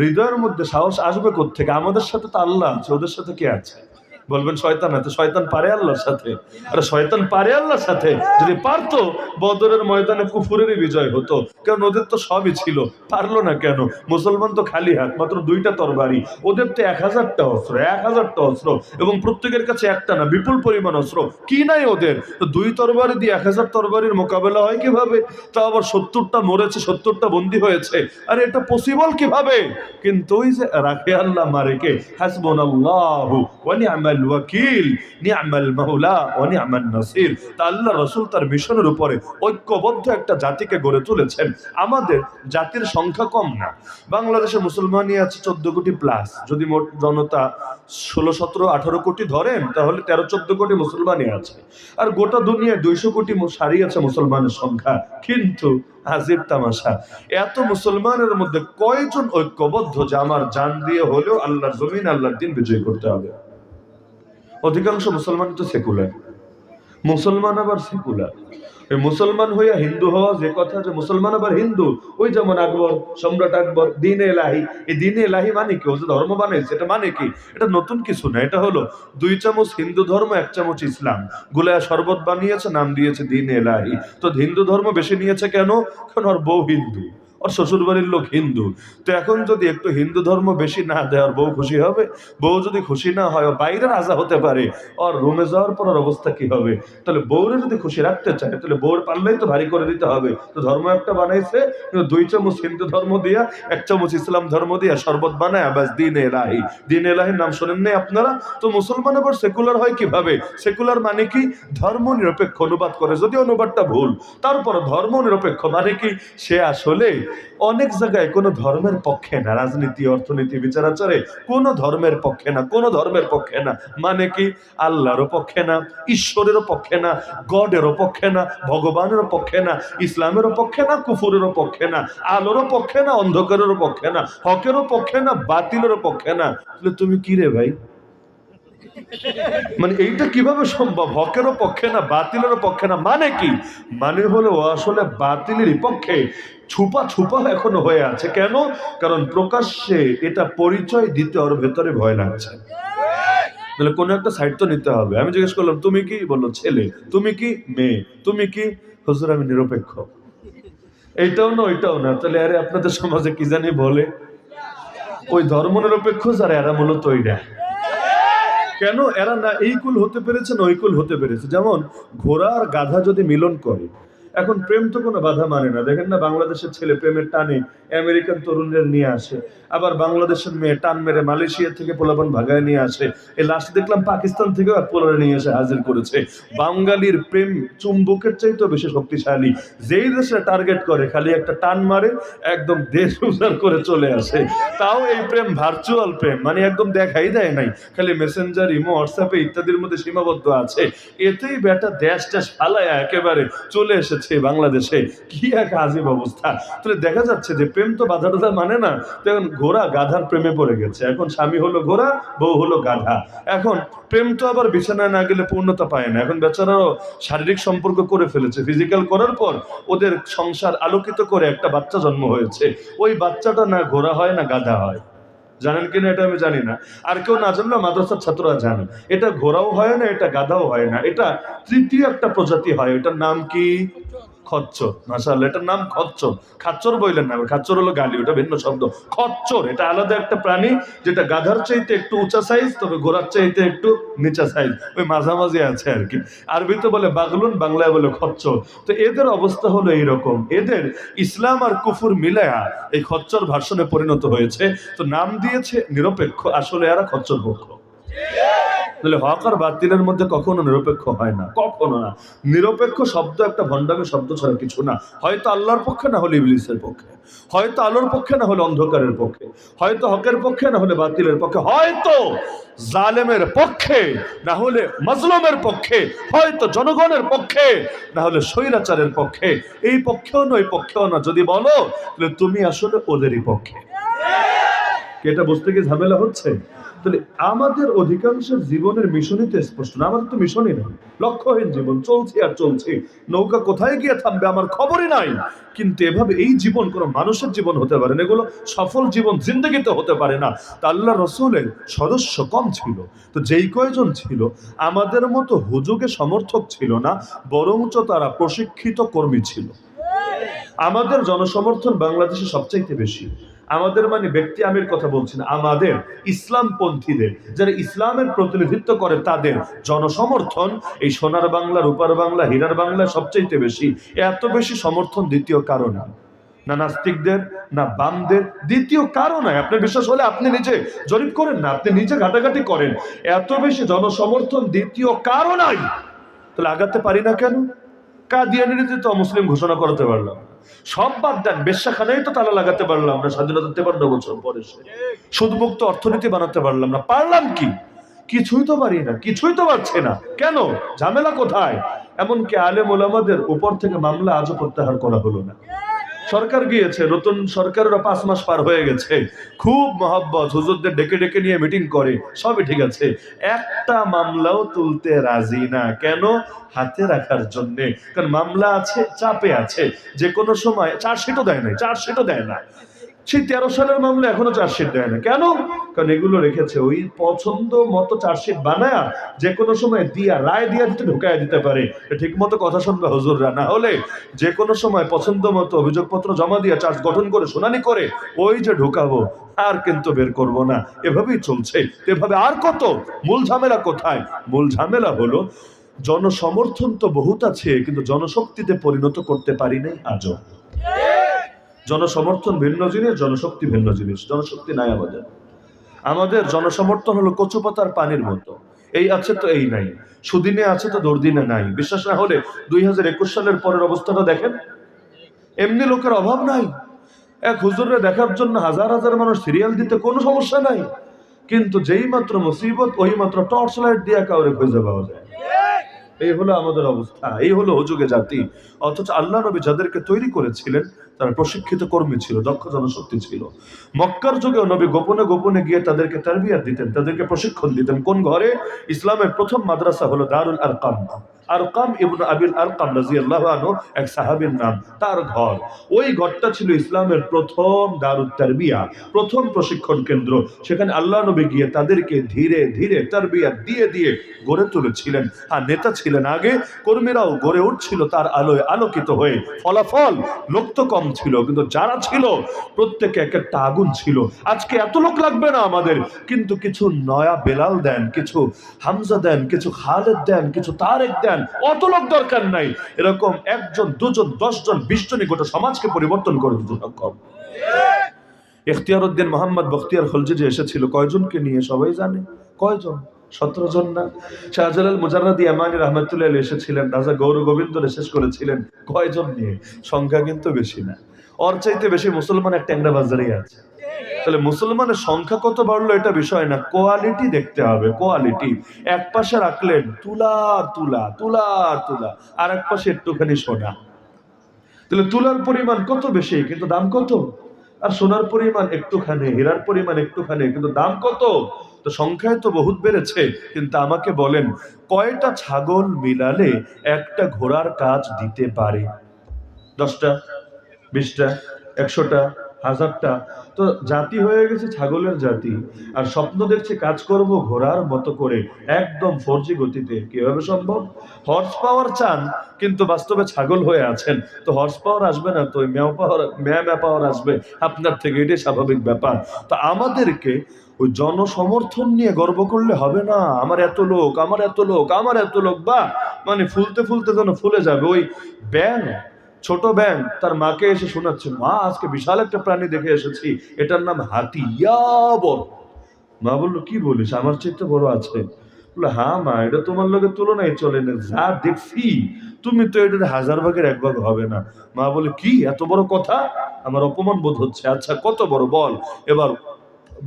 হৃদয়ের মধ্যে সাহস আসবে কোত্থেকে? আমাদের সাথে তো আল্লাহ আছে, ওদের সাথে কে আছে? বলবেন শয়তান আছে। শয়তান পারে আল্লাহর সাথে? আরে শয়তান পারে আল্লাহর সাথে? যদি পারতো বদরের ময়দানে কুফুরেরই বিজয় হতো, কারণ ওদের তো সবই ছিল। পারলো না কেন? মুসলমান তো খালি হাত, মাত্র 2টা তরবারি, ওদের তো 1000টা অস্ত্র, 1000টা অস্ত্র, এবং প্রত্যেকের কাছে একটা না, বিপুল পরিমাণ অস্ত্র। কি নাই ওদের? তো 2 তরবারি দিয়ে 1000 তরবারির মোকাবেলা হয় কিভাবে? তা আবার 70টা মরেছে, 70টা বন্দী হয়েছে। আরে এটা পসিবল কিভাবে? কিন্তু ওই যে রাখে আল্লাহ মারে কে, হাসবুনাল্লাহু ওয়া নি'মাল ওয়াকিল, নি'মাল মাওলা ওয়া নি'মান নাসির। তা আল্লাহ রাসূল তার মিশনের উপরে ঐক্যবদ্ধ একটা জাতিকে গড়ে তুলেছেন। আমাদের জাতির সংখ্যা কম না, বাংলাদেশে মুসলমানই আছে 14 কোটি প্লাস। যদি মোট জনতা 16, 17, 18 কোটি ধরেন, তাহলে 13-14 কোটি মুসলমানই আছে। আর গোটা দুনিয়ায় 200 কোটি সারি আছে মুসলমানের সংখ্যা। কিন্তু আজিব তামাশা, এত মুসলমানের মধ্যে কয়জন ঐক্যবদ্ধ যে আমার জান দিয়ে হলেও আল্লাহর জমিন, আল্লাহর দিন বিজয় করতে হবে? অধিকাংশ মুসলমান তো সেকুলার। মুসলমান আবার সেকুলার। এই মুসলমান হইয়া হিন্দু হওয়া যে কথা, যে মুসলমান আবার হিন্দু, ওই যেমন আকবর, সম্রাট আকবর, দ্বীন-এ ইলাহি। এই দ্বীন-এ ইলাহি মানে কি? ও যে ধর্ম বানাইছে এটা মানে কি? এটা নতুন কিছু না, এটা হলো 2 চামচ হিন্দু ধর্ম, 1 চামচ ইসলাম গুলায়া শরবত বানিয়েছে, নাম দিয়েছে দ্বীন-এ ইলাহি। তো হিন্দু ধর্ম বেশি নিয়েছে কেন? কারণ ওর বউ হিন্দু, ওর শ্বশুর বাড়ির লোক হিন্দু। তো এখন যদি একটু হিন্দু ধর্ম বেশি না দেয়, ওর বউ খুশি হবে? বউ যদি খুশি না হয়, ও বাইরে রাজা হতে পারে, ওর রুমে যাওয়ার পর ওর অবস্থা কি হবে? তাহলে বউরে যদি খুশি রাখতে চায়, তাহলে বউর পাল্লাই তো ভারী করে দিতে হবে। তো ধর্ম একটা বানাইছে, 2 চামচ হিন্দু ধর্ম দিয়া, 1 চামচ ইসলাম ধর্ম দিয়া শরবত বানায়, ব্যাস দ্বীন-এ ইলাহি। দ্বীন-এ ইলাহির নাম শোনেন নাই আপনারা? তো মুসলমান আবার সেকুলার হয় কিভাবে? সেকুলার মানে কি? ধর্ম নিরপেক্ষ অনুবাদ করে, যদিও অনুবাদটা ভুল, তারপর ধর্ম নিরপেক্ষ মানে কি? সে আসলে অনেক জায়গায় কোনো ধর্মের পক্ষে না, রাজনীতি, অর্থনীতি, বিচারাচারে কোনো ধর্মের পক্ষে না, কোনো ধর্মের পক্ষে না। মানে কি? আল্লাহরও পক্ষে না, ঈশ্বরেরও পক্ষে না, গডেরও পক্ষে না, ভগবানেরও পক্ষে না, ইসলামেরও পক্ষে না, কুফুরেরও পক্ষে না, আলোরও পক্ষে না, অন্ধকারেরও পক্ষে না, হকেরও পক্ষে না, বাতিলেরও পক্ষে না। তুমি কি রে ভাই? মানে এইটা কিভাবে সম্ভব? হকেরও পক্ষে না, বাতিলেরও পক্ষে না, মানে কি? মানে হলো ও আসলে বাতিলেরই পক্ষে, ছুপা ছুপা এখনো হয়ে আছে। কেন? কারণ প্রকাশ্যে এটা পরিচয় দিতে ওর ভেতরে ভয় লাগছে। তাহলে কোনো একটা সাইড তো নিতে হবে। আমি জিজ্ঞেস করলাম তুমি কি? বললো ছেলে। তুমি কি? মেয়ে। তুমি কি? হুজুর আমি নিরপেক্ষ। এইটাও না ওইটাও না। তাহলে আরে আপনাদের সমাজে কি জানি বলে, ওই ধর্ম নিরপেক্ষ যারা, এরা মূলত ওইটা। কেন? এরা না এই কুল হতে পেরেছে, না ওই কুল হতে পেরেছে। যেমন ঘোড়া আর গাধা যদি মিলন করে, এখন প্রেম তো কোনো বাধা মানে না। দেখেন না, বাংলাদেশের ছেলে প্রেমের টানে আমেরিকান তরুণদের নিয়ে আসে, আবার বাংলাদেশের মেয়ে টান মেরে মালয়েশিয়া থেকে পোলাপান ভাগায় নিয়ে আসে। এই লাস্ট দেখলাম পাকিস্তান থেকেও এক পোলারে নিয়ে এসে হাজির করেছে। বাঙালির প্রেম চুম্বকের চাইতেও বেশি শক্তিশালী। যেই দেশে টার্গেট করে খালি একটা টান মারে, একদম দেশ উজাড় করে চলে আসে। তাও এই প্রেম ভার্চুয়াল প্রেম, মানে একদম দেখাই দেয় নাই, খালি মেসেঞ্জার, ইমো, হোয়াটসঅ্যাপে ইত্যাদির মধ্যে সীমাবদ্ধ আছে। এতেই বেটা দেশ টেশ ফালায়া একেবারে চলে এসেছে বাংলাদেশে। কি এক আজীব অবস্থা। তাহলে দেখা যাচ্ছে যে প্রেম তো বাধা টাধা মানে না। তখন ঘোড়া গাধার প্রেমে পড়ে গেছে, এখন স্বামী হলো ঘোড়া, বউ হলো গাধা। এখন প্রেম তো আবার বিছানায় না গেলে পূর্ণতা পায় না। এখন বেচারাও শারীরিক সম্পর্ক করে ফেলেছে, ফিজিক্যাল করার পর ওদের সংসার আলোকিত করে একটা বাচ্চা জন্ম হয়েছে। ওই বাচ্চাটা না ঘোড়া হয় না গাধা হয়। জানেন কিনা এটা আমি জানি না, আর কেউ না জানলে মাদ্রাসার ছাত্ররা জানে। এটা ঘোড়াও হয় না, এটা গাধাও হয় না, এটা তৃতীয় একটা প্রজাতি হয়। এটার নাম কি? খচ্চর। মাশাআল্লাহ, এটার নাম খচ্চর। খাচ্চর বললেন না, খাচ্চর হলো গালি, ওটা ভিন্ন শব্দ। খচ্চর এটা আলাদা একটা প্রাণী, যেটা গাধার চাইতে একটু উঁচা সাইজ, তবে ঘোড়ার চাইতে একটু নিচা সাইজ, ওই মাঝামাঝি আছে আর কি। আরবিতে বলে বাগলুন, বাংলায় বলে খচ্চর। তো এদের অবস্থা হলো এইরকম, এদের ইসলাম আর কুফুর মিলায়া এই খচ্চর ভার্সনে পরিণত হয়েছে। তো নাম দিয়েছে নিরপেক্ষ, আসলে এরা খচ্চর পক্ষ। তাহলে হক আর বাতিলের মধ্যে কখনো নিরপেক্ষ হয় না, কখনো না। নিরপেক্ষ শব্দ একটা ভণ্ডামি শব্দ ছাড়া কিছু না। হয়তো আল্লাহর পক্ষে, না হলে ইবলিসের পক্ষে, হয়তো আলোর পক্ষে, না হলে অন্ধকারের পক্ষে, হয়তো হকের পক্ষে, না হলে বাতিলের পক্ষে, হয়তো জালেমের পক্ষে, না হলে মাজলুমের পক্ষে, হয়তো জনগণের পক্ষে, না হলে স্বৈরাচারের পক্ষে। এই পক্ষেও নয়, পক্ষেও না যদি বলো, তাহলে তুমি আসলে ওদেরই পক্ষে। এটা বুঝতে কি ঝামেলা হচ্ছে? তাহলে আমাদের অধিকাংশের জীবনের মিশনই তো স্পষ্ট না। আমাদের তো মিশনই নেই, লক্ষ্যহীন জীবন, চলছি আর চলছি। নৌকা কোথায় গিয়ে থামবে আমার খবরই নাই। কিন্তু এভাবে এই জীবন কোনো মানুষের জীবন হতে পারে না, এগুলো সফল জীবন জিন্দগিতে হতে পারে না। তা আল্লাহ রসুলের সদস্য কম ছিল, তো যেই কয়জন ছিল আমাদের মতো হুজুগে সমর্থক ছিল না, বরঞ্চ তারা প্রশিক্ষিত কর্মী ছিল। আমাদের জনসমর্থন বাংলাদেশে সবচাইতে বেশি। আমাদের মানে ব্যক্তি আমির কথা বলছি না, আমাদের ইসলামপন্থীদের, যারা ইসলামের প্রতিনিধিত্ব করে, তাদের জনসমর্থন এই সোনার বাংলা, রূপার বাংলা, হীরার বাংলা সবচাইতে বেশি। এত বেশি সমর্থন দ্বিতীয় কারণ না নাস্তিকদের, না বামদের, দ্বিতীয় কারণ নয়। আপনার বিশ্বাস হলে আপনি নিজে জরিপ করেন না, আপনি নিজে ঘাটাঘাটি করেন। এত বেশি জনসমর্থন দ্বিতীয় কারণ নাই। তাহলে আগাতে পারি না কেন? কাদিয়ানিতে তো মুসলিম ঘোষণা করতে পারলাম, সব বাদ দেন, বেশ্যাখানাই তো তালা লাগাতে পারলাম না স্বাধীনতা 53 বছর পরে। সুদমুক্ত অর্থনীতি বানাতে পারলাম না, পারলাম কি? কিছুই তো পারি না, কিছুই তো পারছে না। কেন? ঝামেলা কোথায়? এমনকি আলেম ওলামাদের উপর থেকে মামলা আজও প্রত্যাহার করা হলো না। সরকার গিয়েছে, নতুন সরকারেরও 5 মাস পার হয়ে গেছে, খুব মহব্বত, হুজুরদের ডেকে ডেকে নিয়ে মিটিং করে, সবই ঠিক আছে, একটা মামলাও তুলতে রাজি না। কেন? হাতে রাখার জন্যে। কারণ মামলা আছে, চাপে আছে, যে কোনো সময় চার্জশিটও দেয় নাই, চার্জশিটও দেয় না। সেই 13 সালের মামলা এখনো চার্জশিট দেয় না। কেন? কারণ এগুলো রেখেছে ওই পছন্দ মতো চার্জশিট বানায়া যে কোনো সময় দিয়া রায় দিয়া দিতে ঢুকায় দিতে পারে। ঠিক মতো কথা শুনবে হুজুররা, না হলে যে কোনো সময় পছন্দ মতো অভিযোগপত্র জমা দিয়া চার্জ গঠন করে শুনানি করে ওই যে ঢুকাবো, আর কিন্তু বের করব না। এভাবেই চলছে। এভাবে আর কত? মূল ঝামেলা কোথায়? মূল ঝামেলা হলো জনসমর্থন তো বহুত আছে, কিন্তু জনশক্তিতে পরিণত করতে পারি নাই আজও। জনসমর্থন ভিন্ন জিনিস, জনশক্তি ভিন্ন জিনিস। জনশক্তি নাই আমাদের। আমাদের জনসমর্থন হলো কচু পাতার পানির মতো, এই আছে তো এই নাই, সুদিনে আছে তো দুর্দিনে নাই। বিশ্বাস না হলে 2021 সালের পরের অবস্থাটা দেখেন, এমনি লোকের অভাব নাই। এক হুজুরে দেখার জন্য হাজার হাজার মানুষ সিরিয়াল দিতে কোনো সমস্যা নাই, কিন্তু যেই মাত্র মুসিবত ওই মাত্র টর্চ লাইট দিয়ে কাউরে খুঁজে পাওয়া যায়। এই হলো আমাদের অবস্থা, এই হলো হুজুগে জাতি। অথচ আল্লাহ নবী যাদেরকে তৈরি করেছিলেন তারা প্রশিক্ষিত কর্মী ছিল, দক্ষ জনশক্তি ছিল। মক্কার যুগেও নবী গোপনে গোপনে গিয়ে তাদেরকে তারবিয়াত দিতেন, তাদেরকে প্রশিক্ষণ দিতেন। কোন ঘরে? ইসলামের প্রথম মাদ্রাসা হলো দারুল আরকাম। আরকাম ইবনে আবিল আরকাম রাদিয়াল্লাহু আনহু এক সাহাবীর নাম, তার ঘর। ওই ঘরটা ছিল ইসলামের প্রথম দারুত তারবিয়া, প্রথম প্রশিক্ষণ কেন্দ্র। সেখানে আল্লাহ নবী গিয়ে তাদেরকে ধীরে ধীরে তারবিয়াত দিয়ে দিয়ে গড়ে তুলেছিলেন। আর নেতা ছিলেন আগে, কর্মীরাও গড়ে উঠছিল তার আলোয় আলোকিত হয়ে। ফলাফল লোক তো কম ছিল, কিন্তু যারা ছিল প্রত্যেকে এক একটা আগুন ছিল। আজকে এত লোক লাগবে না আমাদের, কিন্তু কিছু নয়া বেলাল দেন, কিছু হামজা দেন, কিছু খালেদ দেন, কিছু তারেক দেন, অত লোক দরকার নাই। এরকম 1 জন 2 জন 10 জন 20 জনই গোটা সমাজকে পরিবর্তন করে দিতে সক্ষম। ইখতিয়ার উদ্দিন মোহাম্মদ বখতিয়ার খলজি যে এসেছিল কয়জনকে নিয়ে সবাই জানে? কয়জন? 17 জন না? শাহজালাল মুজাররাদি ইয়ামানি রাহমাতুল্লাহ আলাইহি এসেছিলেন, রাজা গৌর গোবিন্দরে শেষ করেছিলেন কয়জন নিয়ে? সংখ্যা কিন্তু বেশি না। ওর চাইতে বেশি মুসলমান এক ট্যাংরা বাজারেই আছে। তাহলে মুসলমানের সংখ্যা কত বাড়লো এটা বিষয় না, কোয়ালিটি দেখতে হবে। কোয়ালিটি এক পাশে রাখলেন তুলার তুলা, তুলার তুলা, আর এক পাশে একটুখানি সোনা। তাহলে তুলার পরিমাণ কত বেশি কিন্তু দাম কত? আর সোনার পরিমাণ একটুখানি, হীরার পরিমাণ একটুখানি, কিন্তু দাম কত? তো সংখ্যায় তো বহুত বেড়েছে। কিন্তু আমাকে বলেন, কয়টা ছাগল মিলালে একটা ঘোড়ার কাজ দিতে পারে? 10টা, 20টা, 100টা, 1000টা? তো জাতি হয়ে গেছে ছাগলের জাতি, আর স্বপ্ন দেখছে কাজ করব ঘোড়ার মতো করে, একদম 4G গতিতে। কিভাবে সম্ভব? হর্স পাওয়ার চান, কিন্তু বাস্তবে ছাগল হয়ে আছেন, তো হর্স পাওয়ার আসবে না, তো ম্যা পাওয়ার আসবে আপনার থেকে, এটাই স্বাভাবিক ব্যাপার। তো আমাদেরকে ওই জনসমর্থন নিয়ে গর্ব করলে হবে না। আমার এত লোক, আমার এত লোক, আমার এত লোক, বা মানে ফুলতে ফুলতে যেন ফুলে যাবে। ওই ব্যাং, ছোট ব্যাং তার মাকে এসে শোনাচ্ছে, মা আজকে বিশাল একটা প্রাণী দেখে এসেছি, এটার নাম হাতি, ইয়া বড়। মা বললো, কি বলিস, আমার চাইতে বড় আছে? বললো, হ্যাঁ মা, এটা তোমার লোকে তুলনায় চলে না, যা দেখছি তুমি তো এটার 1000 ভাগের 1 ভাগ হবে না। মা বলে, কি এত বড় কথা? আমার অপমান বোধ হচ্ছে। আচ্ছা কত বড় বল। এবার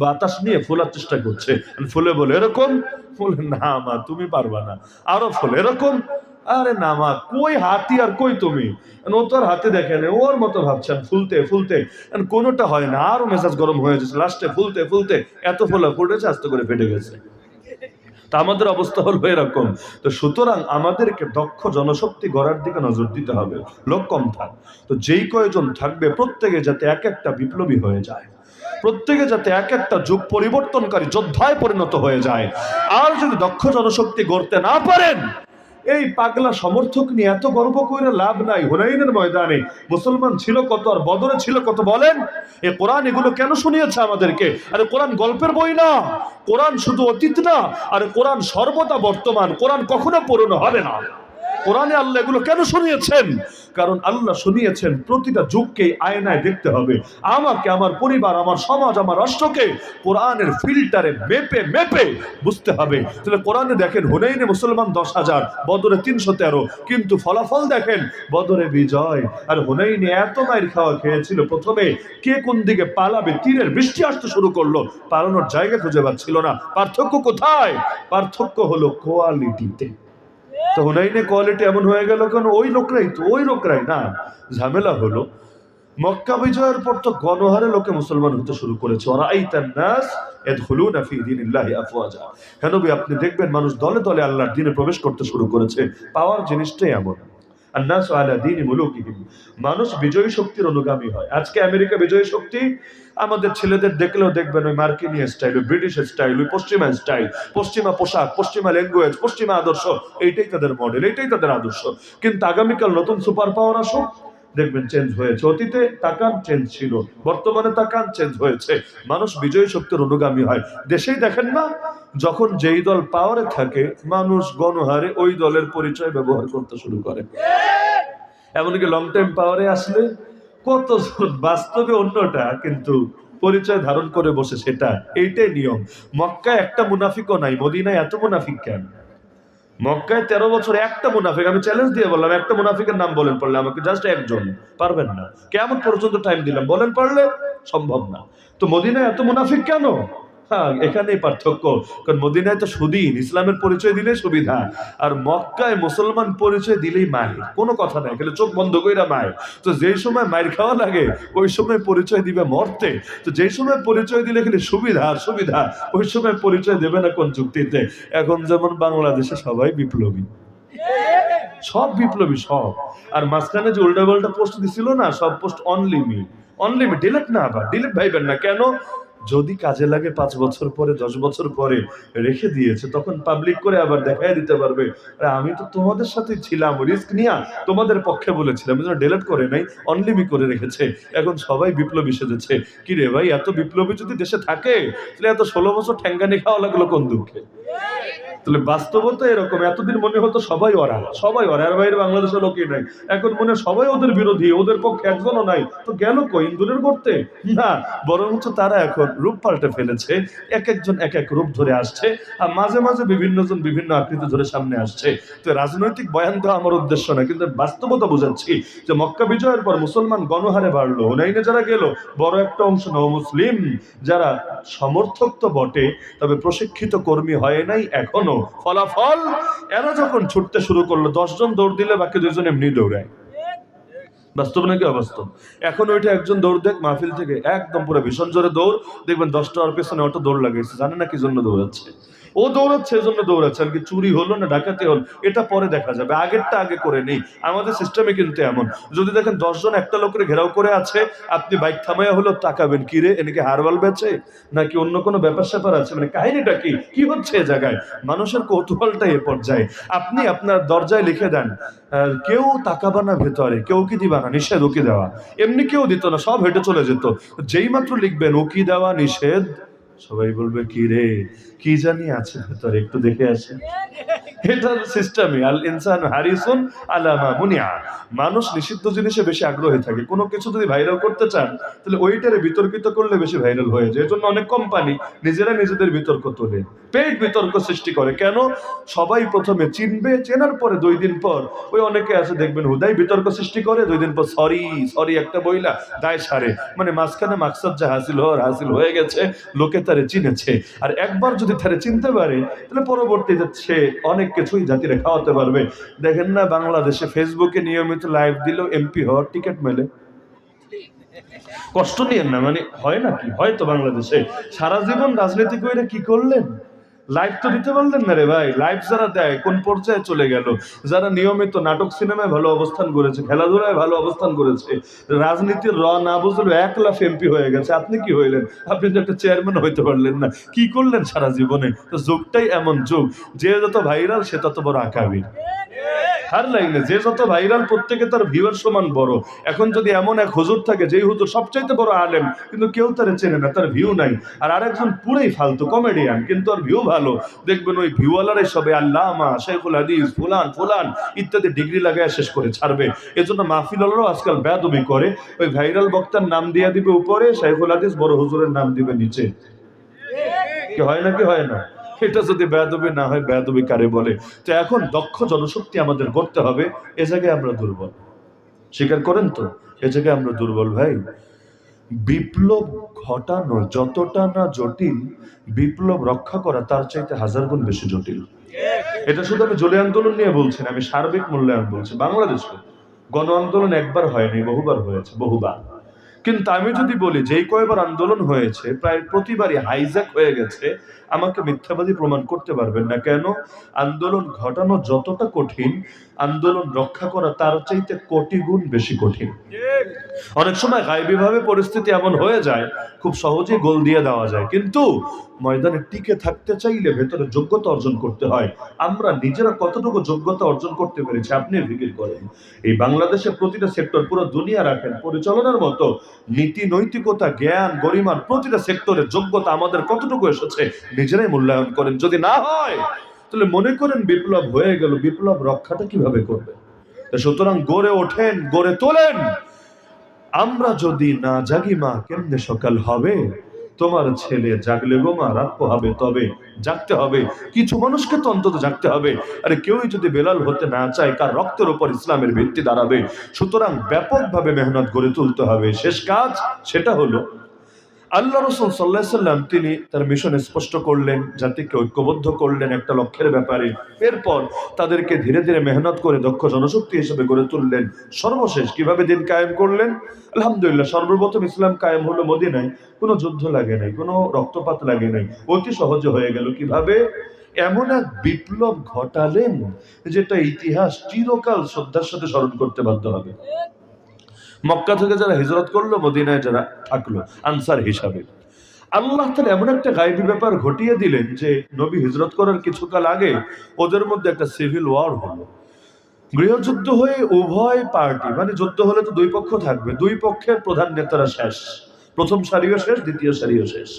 বাতাস নিয়ে ফোলার চেষ্টা করছে, ফুলে বলে এরকম। বলে, না মা তুমি পারবা না। আরো ফুলে এরকম। আরে না মা, কই হাতি আর কই তুমি? ও তো আর হাতে দেখে না, ওর মতো ভাবছেন। ফুলতে ফুলতে কোনোটা হয় না, আরো মেজাজ গরম হয়ে যাচ্ছে। লাস্টে ফুলতে ফুলতে এত ফোলা ফুটেছে, আস্তে করে ফেটে গেছে। তা আমাদের অবস্থা হলো এরকম। তো সুতরাং আমাদেরকে দক্ষ জনশক্তি গড়ার দিকে নজর দিতে হবে। লোক কম থাক, তো যেই কয়জন থাকবে প্রত্যেকে যাতে এক একটা বিপ্লবী হয়ে যায়, প্রত্যেকে যাতে এক একটা যুগ পরিবর্তনকারী যোদ্ধায় পরিণত হয়ে যায়। আর যদি দক্ষ জনশক্তি গড়তে না পারেন, এই পাগলা সমর্থক নিয়ে এত গর্ব করে লাভ নাই। হুনাইনের ময়দানে মুসলমান ছিল কত, আর বদরে ছিল কত বলেন? এ কোরআন এগুলো কেন শুনিয়েছে আমাদেরকে? আরে কোরআন গল্পের বই না, কোরআন শুধু অতীত না, আরে কোরআন সর্বদা বর্তমান। কোরআন কখনো পুরনো হবে না। কোরআনে আল্লাহ এগুলো কেন শুনিয়েছেন? কারণ আল্লাহ শুনিয়েছেন প্রতিটা যুগকে আয়নায় দেখতে হবে। আমাকে, আমার পরিবার, আমার সমাজ, আমার রাষ্ট্রকে কোরআনের ফিল্টারে মেপে মেপে বুঝতে হবে। তাহলে কোরআনে দেখেন হুনাইনে মুসলমান 10,000, বদরে 313, কিন্তু ফলাফল দেখেন বদরে বিজয়। আর হুনাইনে এত মাইর খাওয়া খেয়েছিল, প্রথমে কে কোন দিকে পালাবে, তীরের বৃষ্টি আসতে শুরু করলো, পালানোর জায়গা খুঁজে পাচ্ছিল না। পার্থক্য কোথায়? পার্থক্য হলো কোয়ালিটিতে। তো হুনাইনে কোয়ালিটি এমন হয়ে গেল কেন? ওই লোকরাই না। ঝামেলা হলো মক্কা বিজয়ের পর তো গণহারে লোকে মুসলমান হতে শুরু করেছে। ওরাইতান নাস ইয়াদখুলুনা ফি দীনিল্লাহি আফওয়াজা। হ্যাঁ নবী, আপনি দেখবেন মানুষ দলে দলে আল্লাহর দ্বীনে প্রবেশ করতে শুরু করেছে। পাওয়ার জিনিসটাই এমন। আন-নাসু আলা দীনি মুলুকিহিম। মানুষ বিজয়ী শক্তির অনুগামী হয়। আজকে আমেরিকা বিজয়ী শক্তি, আমাদের ছেলেদের দেখলেও দেখবেন ওই মার্কিনী স্টাইল, ওই ব্রিটিশ স্টাইল, ওই পশ্চিমা স্টাইল, পশ্চিমা পোশাক, পশ্চিমা ল্যাঙ্গুয়েজ, পশ্চিমা আদর্শ, এইটাই তাদের মডেল, এইটাই তাদের আদর্শ। কিন্তু আগামীকাল নতুন সুপার পাওয়ার আসুক, দেখবেন চেঞ্জ হয়েছে। অতীতে তাকান চেঞ্জ ছিল, বর্তমানে তাকান চেঞ্জ হয়েছে। মানুষ বিজয়ী শক্তির অনুগামী হয়। দেশেই দেখেন না, যখন যেই দল পাওয়ারে থাকে মানুষ গণহারে ওই দলের পরিচয় ব্যবহার করতে শুরু করে। এমনকি লং টাইম পাওয়ারে আসলে কত বাস্তবে অন্যটা, কিন্তু পরিচয় ধারণ করে বসে সেটা। এইটাই নিয়ম। মক্কায় একটা মুনাফিকও নাই, মদিনায় এত মুনাফিক কেন? মক্কায় 13 বছর একটা মুনাফিক, আমি চ্যালেঞ্জ দিয়ে বললাম, একটা মুনাফিকের নাম বলেন পারলে আমাকে, জাস্ট একজন। পারবেন না? কেমন পর্যন্ত টাইম দিলাম, বলেন পারলে? সম্ভব না। তো মদিনায় এত মুনাফিক কেন? হ্যাঁ, এখানেই পার্থক্য। কারণ মদিনায় তো সুদিন, ইসলামের পরিচয় দিলে সুবিধা, আর মক্কায় মুসলমান পরিচয় দিলেই মায়ের, কোনো কথা নাই, খালি চোখ বন্ধ কইরা মায়ের। তো যেই সময় মায়ের খাওয়া লাগে ওই সময় পরিচয় দিবে মরতে। তো যেই সময় পরিচয় দিলে খালি সুবিধা আর সুবিধা, ওই সময় পরিচয় দেবে না কোন যুক্তিতে? এখন যেমন বাংলাদেশে সবাই বিপ্লবী, সব বিপ্লবী সব। আর মাঝখানে যে উল্টা পাল্টা পোস্ট দিছিল না, সব পোস্ট অনলি মি, ডিলিট না, আবার ডিলিট ভাইবেন না। কেন? যদি কাজে লাগে 5 বছর পরে, 10 বছর পরে রেখে দিয়েছে, তখন পাবলিক করে আবার দেখাই দিতে পারবে, আমি তো তোমাদের সাথে ছিলাম, রিস্ক নিয়ে তোমাদের পক্ষে বলেছিলাম, ডিলিট করে নাই, অনলি মি করে রেখেছে। এখন সবাই বিপ্লবী সেজেছে। কি রে ভাই, এত বিপ্লবী যদি দেশে থাকে তাহলে এত 16 বছর ঠ্যাঙ্গানি খাওয়া লাগলো কোন দুঃখে? তাহলে বাস্তবতা এরকম। এতদিন মনে হতো সবাই ওরা, এর বাইরে বাংলাদেশের লোকই নাই। এখন মনে হয় সবাই ওদের বিরোধী, ওদের পক্ষে একজনও নাই। তো গেল কই ইন্দুরের করতে? না, বরঞ্চ তারা এখন রূপ পাল্টে ফেলেছে। এক একজন এক এক রূপ ধরে আসছে, আর মাঝে মাঝে বিভিন্ন জন বিভিন্ন আকৃতি ধরে সামনে আসছে। তো রাজনৈতিক বয়ান দেওয়া আমার উদ্দেশ্য না, কিন্তু বাস্তবতা বোঝাচ্ছি যে মক্কা বিজয়ের পর মুসলমান গণহারে বাড়লো। হুনাইনে যারা গেল, বড় একটা অংশ নও মুসলিম, যারা সমর্থক তো বটে, তবে প্রশিক্ষিত কর্মী হয় নাই এখনো। ফলাফল, এরা যখন ছুটতে শুরু করলো, 10 জন দৌড় দিলে বাকি 2 জন এমনি দৌড়ায়। বাস্তব নাকি অবাস্তব? এখন ওইটা একজন দৌড় দেখ মাহফিল থেকে, একদম পুরো ভীষণ জোরে দৌড়, দেখবেন 10টা ওর পেছনে অটো দৌড় লাগাইছে, জানে না কি জন্য দৌড়াচ্ছে। ও দৌড়াচ্ছে এজন্য দৌড়াচ্ছে, আর কি চুরি হলো না ডাকাতি হল এটা পরে দেখা যাবে, আগেরটা আগে করে নেই। আমাদের সিস্টেমে কিন্তু এমন, যদি দেখেন 10 জন একটা লোকের ঘেরাও করে আছে, আপনি বাইক থামাইয়া হলো তাকাবেন, কি রে এনেকে হারবাল বেচে নাকি অন্য কোনো ব্যাপার স্যাপার আছে, মানে কাহিনীটা কি হচ্ছে এ জায়গায়। মানুষের কৌতূহলটা এ পর্যায়ে। আপনি আপনার দরজায় লিখে দেন কেউ তাকাবা না ভেতরে, কেউ কি দিবা না, নিষেধ উকি দেওয়া। এমনি কেউ দিত না, সব হেঁটে চলে যেত। যেই মাত্র লিখবেন উকি দেওয়া নিষেধ, সবাই বলবে কি রে, কি জানি আছে ভেতরে, একটু দেখে আসে। এটা সিস্টেমই। আল ইনসান হারিসুন আলা মা মুনিয়া। মানুষ নিষিদ্ধ জিনিসে বেশি আগ্রহী থাকে। কোনো কিছু যদি ভাইরাল করতে চান, তাহলে ওইটারে বিতর্কিত করলে বেশি ভাইরাল হয়ে যায়। এজন্য অনেক কোম্পানি নিজেরা নিজেদের বিতর্ক তোলে, পেট বিতর্ক সৃষ্টি করে। কেন? সবাই প্রথমে চিনবে, চেনার পরে 2 দিন পর ওই অনেকে আছে দেখবেন হুদাই বিতর্ক সৃষ্টি করে, 2 দিন পর সরি একটা বইলা দায় সারে। মানে মাঝখানে মাকসাদ যা হাসিল হয়ে গেছে, লোকে তারে চিনেছে। আর একবার যদি তারে চিনতে পারে, তাহলে পরবর্তীতে সে অনেক কিছুই জাতিরে খাওয়াতে পারবে। দেখেন না বাংলাদেশে ফেসবুকে নিয়মিত লাইভ দিলেও এমপি হওয়ার টিকিট মেলে। কষ্ট নিয়েন না, মানে হয় নাকি? হয়তো বাংলাদেশে সারা জীবন রাজনীতি করে কি করলেন? লাইভ তো দিতে পারলেন না রে ভাই। লাইভ যারা দেয় কোন পর্যায়ে চলে গেল। যারা নিয়মিত নাটক সিনেমায় ভালো অবস্থান করেছে, খেলাধুলায় ভালো অবস্থান করেছে, রাজনীতির না বুঝলো 1 লাখ এমপি হয়ে গেছে। আপনি কি হইলেন? আপনি তো একটা চেয়ারম্যান হইতে পারলেন না। কি করলেন সারা জীবনে? তো যুগটাই এমন যুগ, যে যত ভাইরাল সে তত বড় আকাবির। হার লাইনে যে যত ভাইরাল, প্রত্যেকে তার ভিউয়ার সমান বড়। এখন যদি এমন এক হুজুর থাকে, যেই হুজুর সবচাইতে বড় আলেম, কিন্তু কেউ তারে চেনে না, তার ভিউ নাই। আর আরেকজন পুরাই ফালতু কমেডিয়ান, কিন্তু আর ভিউ ভালো। দেখবেন ওই ভিউওয়ালারাই সবে আল্লামা, শেখুল হাদিস, ফুলান ইত্যাদি ডিগ্রি লাগায় শেষ করে ছাড়বে। এজন্য মাহফিলওয়ালারাও আজকাল বেয়াদবি করে। ওই ভাইরাল বক্তার নাম দিয়ে দিবে উপরে, শেখুল হাদিস বড় হুজুরের নাম দিবে নিচে। কি হয় নাকি হয় না? এটা যদি বেয়াদবি না হয়, বেয়াদবি কারে বলে? তো এখন দক্ষ জনশক্তি আমাদের করতে হবে। এ জায়গায় আমরা দুর্বল, স্বীকার করেন তো? এ জায়গায় আমরা দুর্বল ভাই। বিপ্লব ঘটানো যতটা না জটিল, বিপ্লব রক্ষা করা তার চাইতে 1000 গুণ বেশি জটিল। এটা শুধু আমি জুলাই আন্দোলন নিয়ে বলছি না, আমি সার্বিক মূল্যায়ন বলছি। বাংলাদেশে গণ আন্দোলন একবার হয়নি, বহুবার হয়েছে, বহুবার। কিন্তু আমি যদি বলি যেই কয়বার আন্দোলন হয়েছে, প্রায় প্রতিবারই হাইজ্যাক হয়ে গেছে, আমাকে মিথ্যাবাদী প্রমাণ করতে পারবেন না। কেন? আন্দোলন ঘটানো যতটা কঠিন, আন্দোলন রক্ষা করা তার চাইতে কোটি গুণ বেশি কঠিন। অনেক সময় গায়েবী ভাবে পরিস্থিতি এমন হয়ে যায়, খুব সহজেই গোল দিয়ে দেওয়া যায়, কিন্তু ময়দানে টিকে থাকতে চাইলে ভেতরে যোগ্যতা অর্জন করতে হয়। আমরা নিজেরা কতটুকু যোগ্যতা অর্জন করতে পেরেছি আপনি ফিকির করেন। এই বাংলাদেশের প্রতিটা সেক্টর, পুরো দুনিয়া রাখেন পরিচালনার মতো, নীতি নৈতিকতা জ্ঞান গরিমার প্রতিটা সেক্টরের যোগ্যতা আমাদের কতটুকু এসেছে নিজেরাই মূল্যায়ন করেন। যদি না হয়, তাহলে মনে করেন বিপ্লব হয়ে গেল, বিপ্লব রক্ষাটা কিভাবে করবে? সুতরাং গড়ে ওঠেন, গড়ে তোলেন। আমরা যদি না জাগি মা, কেমনে সকাল হবে? তোমার ছেলে জাগলে গো মা, রাত পোহাবে, তবে জাগতে হবে। কিছু মানুষকে তো অন্তত জাগতে হবে। আরে কেউই যদি বেলাল হতে না চায়, কার রক্তের উপর ইসলামের ভিত্তি দাঁড়াবে? সুতরাং ব্যাপকভাবে মেহনত গড়ে তুলতে হবে। শেষ কাজ সেটা হলো আল্লাহ রাসূল সাল্লাল্লাহু আলাইহি সাল্লাম, তিনি তার মিশন স্পষ্ট করলেন, জাতিকে ঐক্যবদ্ধ করলেন একটা লক্ষ্যের ব্যাপারে। এরপর তাদেরকে ধীরে ধীরে মেহনত করে দক্ষ জনশক্তি হিসেবে গড়ে তুললেন। সর্বশেষ কিভাবে দিন কায়েম করলেন? আলহামদুলিল্লাহ, সর্বপ্রথম ইসলাম কায়েম হলো মদিনায়। কোনো যুদ্ধ লাগে নাই, কোনো রক্তপাত লাগে নাই, অতি সহজে হয়ে গেল। কিভাবে? এমন এক বিপ্লব ঘটালেন যেটা ইতিহাস চিরকাল শ্রদ্ধার সাথে স্মরণ করতে বাধ্য হবে। মক্কা থেকে যারা হিজরত করলো, মদিনায় যারা থাকলো আনসার হিসাবে, আল্লাহ তাআলা এমন একটা গায়েবী ব্যাপার ঘটিয়ে দিলেন যে নবী হিজরত করার কিছুকাল আগে ওদের মধ্যে একটা সিভিল ওয়ার হলো। গৃহযুদ্ধ হয়ে উভয় পার্টি, মানে যুদ্ধ হলে তো 2 পক্ষ থাকবে, 2 পক্ষের প্রধান নেতারা শেষ। প্রথম সারিও শেষ, দ্বিতীয় সারিও শেষ।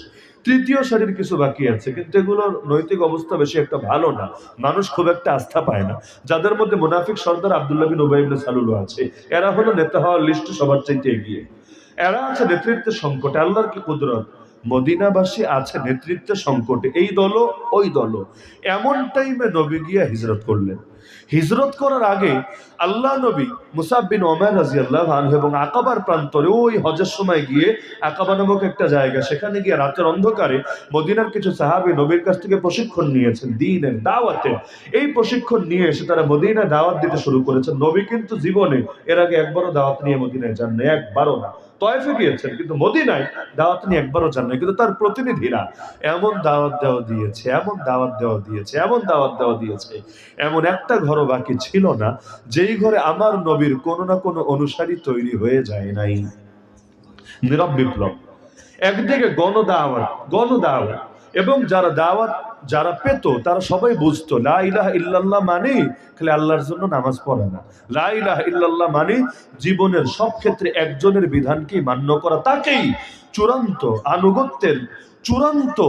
তৃতীয় সারির কিছু বাকি আছে, কিন্তু এগুলোর নৈতিক অবস্থা বেশি একটা ভালো না, মানুষ খুব একটা আস্থা পায় না। যাদের মধ্যে মুনাফিক সর্দার আব্দুল্লাহ বিন উবাই ইবনে সালুল আছে, এরা হলো নেতা হওয়ার লিস্টে সবার চাইতে এগিয়ে। এরা আছে নেতৃত্বের সংকটে। আল্লাহর কি কুদরত, মদিনাবাসী আছে নেতৃত্বের সংকটে, এই দলও ওই দলও। এমন টাইমে নবী গিয়া হিজরত করলেন। হিজরত করার আগে আল্লাহ নবী মুসাব বিন ওমর রাদিয়াল্লাহু আনহু এবং আকাবার প্রান্তরে ওই হজের সময় গিয়ে আকাবা নামক একটা জায়গা, সেখানে গিয়ে রাতের অন্ধকারে মদিনার কিছু সাহাবী নবীর কাছ থেকে প্রশিক্ষণ নিয়েছেন দ্বীনের দাওয়াতে। এই প্রশিক্ষণ নিয়ে এসে তারা মদিনায় দাওয়াত দিতে শুরু করেছেন। নবী কিন্তু জীবনে এর আগে একবারও দাওয়াত নিয়ে মদিনায় যান না, একবারও না। তয়েফে গিয়েছেন, কিন্তু মদিনায় দাওয়াত নিয়ে একবারও যান না। কিন্তু তার প্রতিনিধিরা এমন দাওয়াত দেওয়া দিয়েছে, এমন দাওয়াত দেওয়া দিয়েছে, এমন দাওয়াত দেওয়া দিয়েছে, এমন একটা ঘরও বাকি ছিল না যেই ঘরে আমার নবীর কোনো না কোনো অনুসারী তৈরি হয়ে যায় নাই। নীরব বিপ্লব। একদিকে গণদাওয়াত, এবং যারা দাওয়াত যারা পেত তারা সবাই বুঝতো লা ইলাহা ইল্লাল্লাহ মানে খালি আল্লাহর জন্য নামাজ পড়া না, লা ইলাহা ইল্লাল্লাহ মানে জীবনের সব ক্ষেত্রে একজনের বিধানকে মান্য করা, তাকেই চূড়ান্ত আনুগত্যের চূড়ান্ত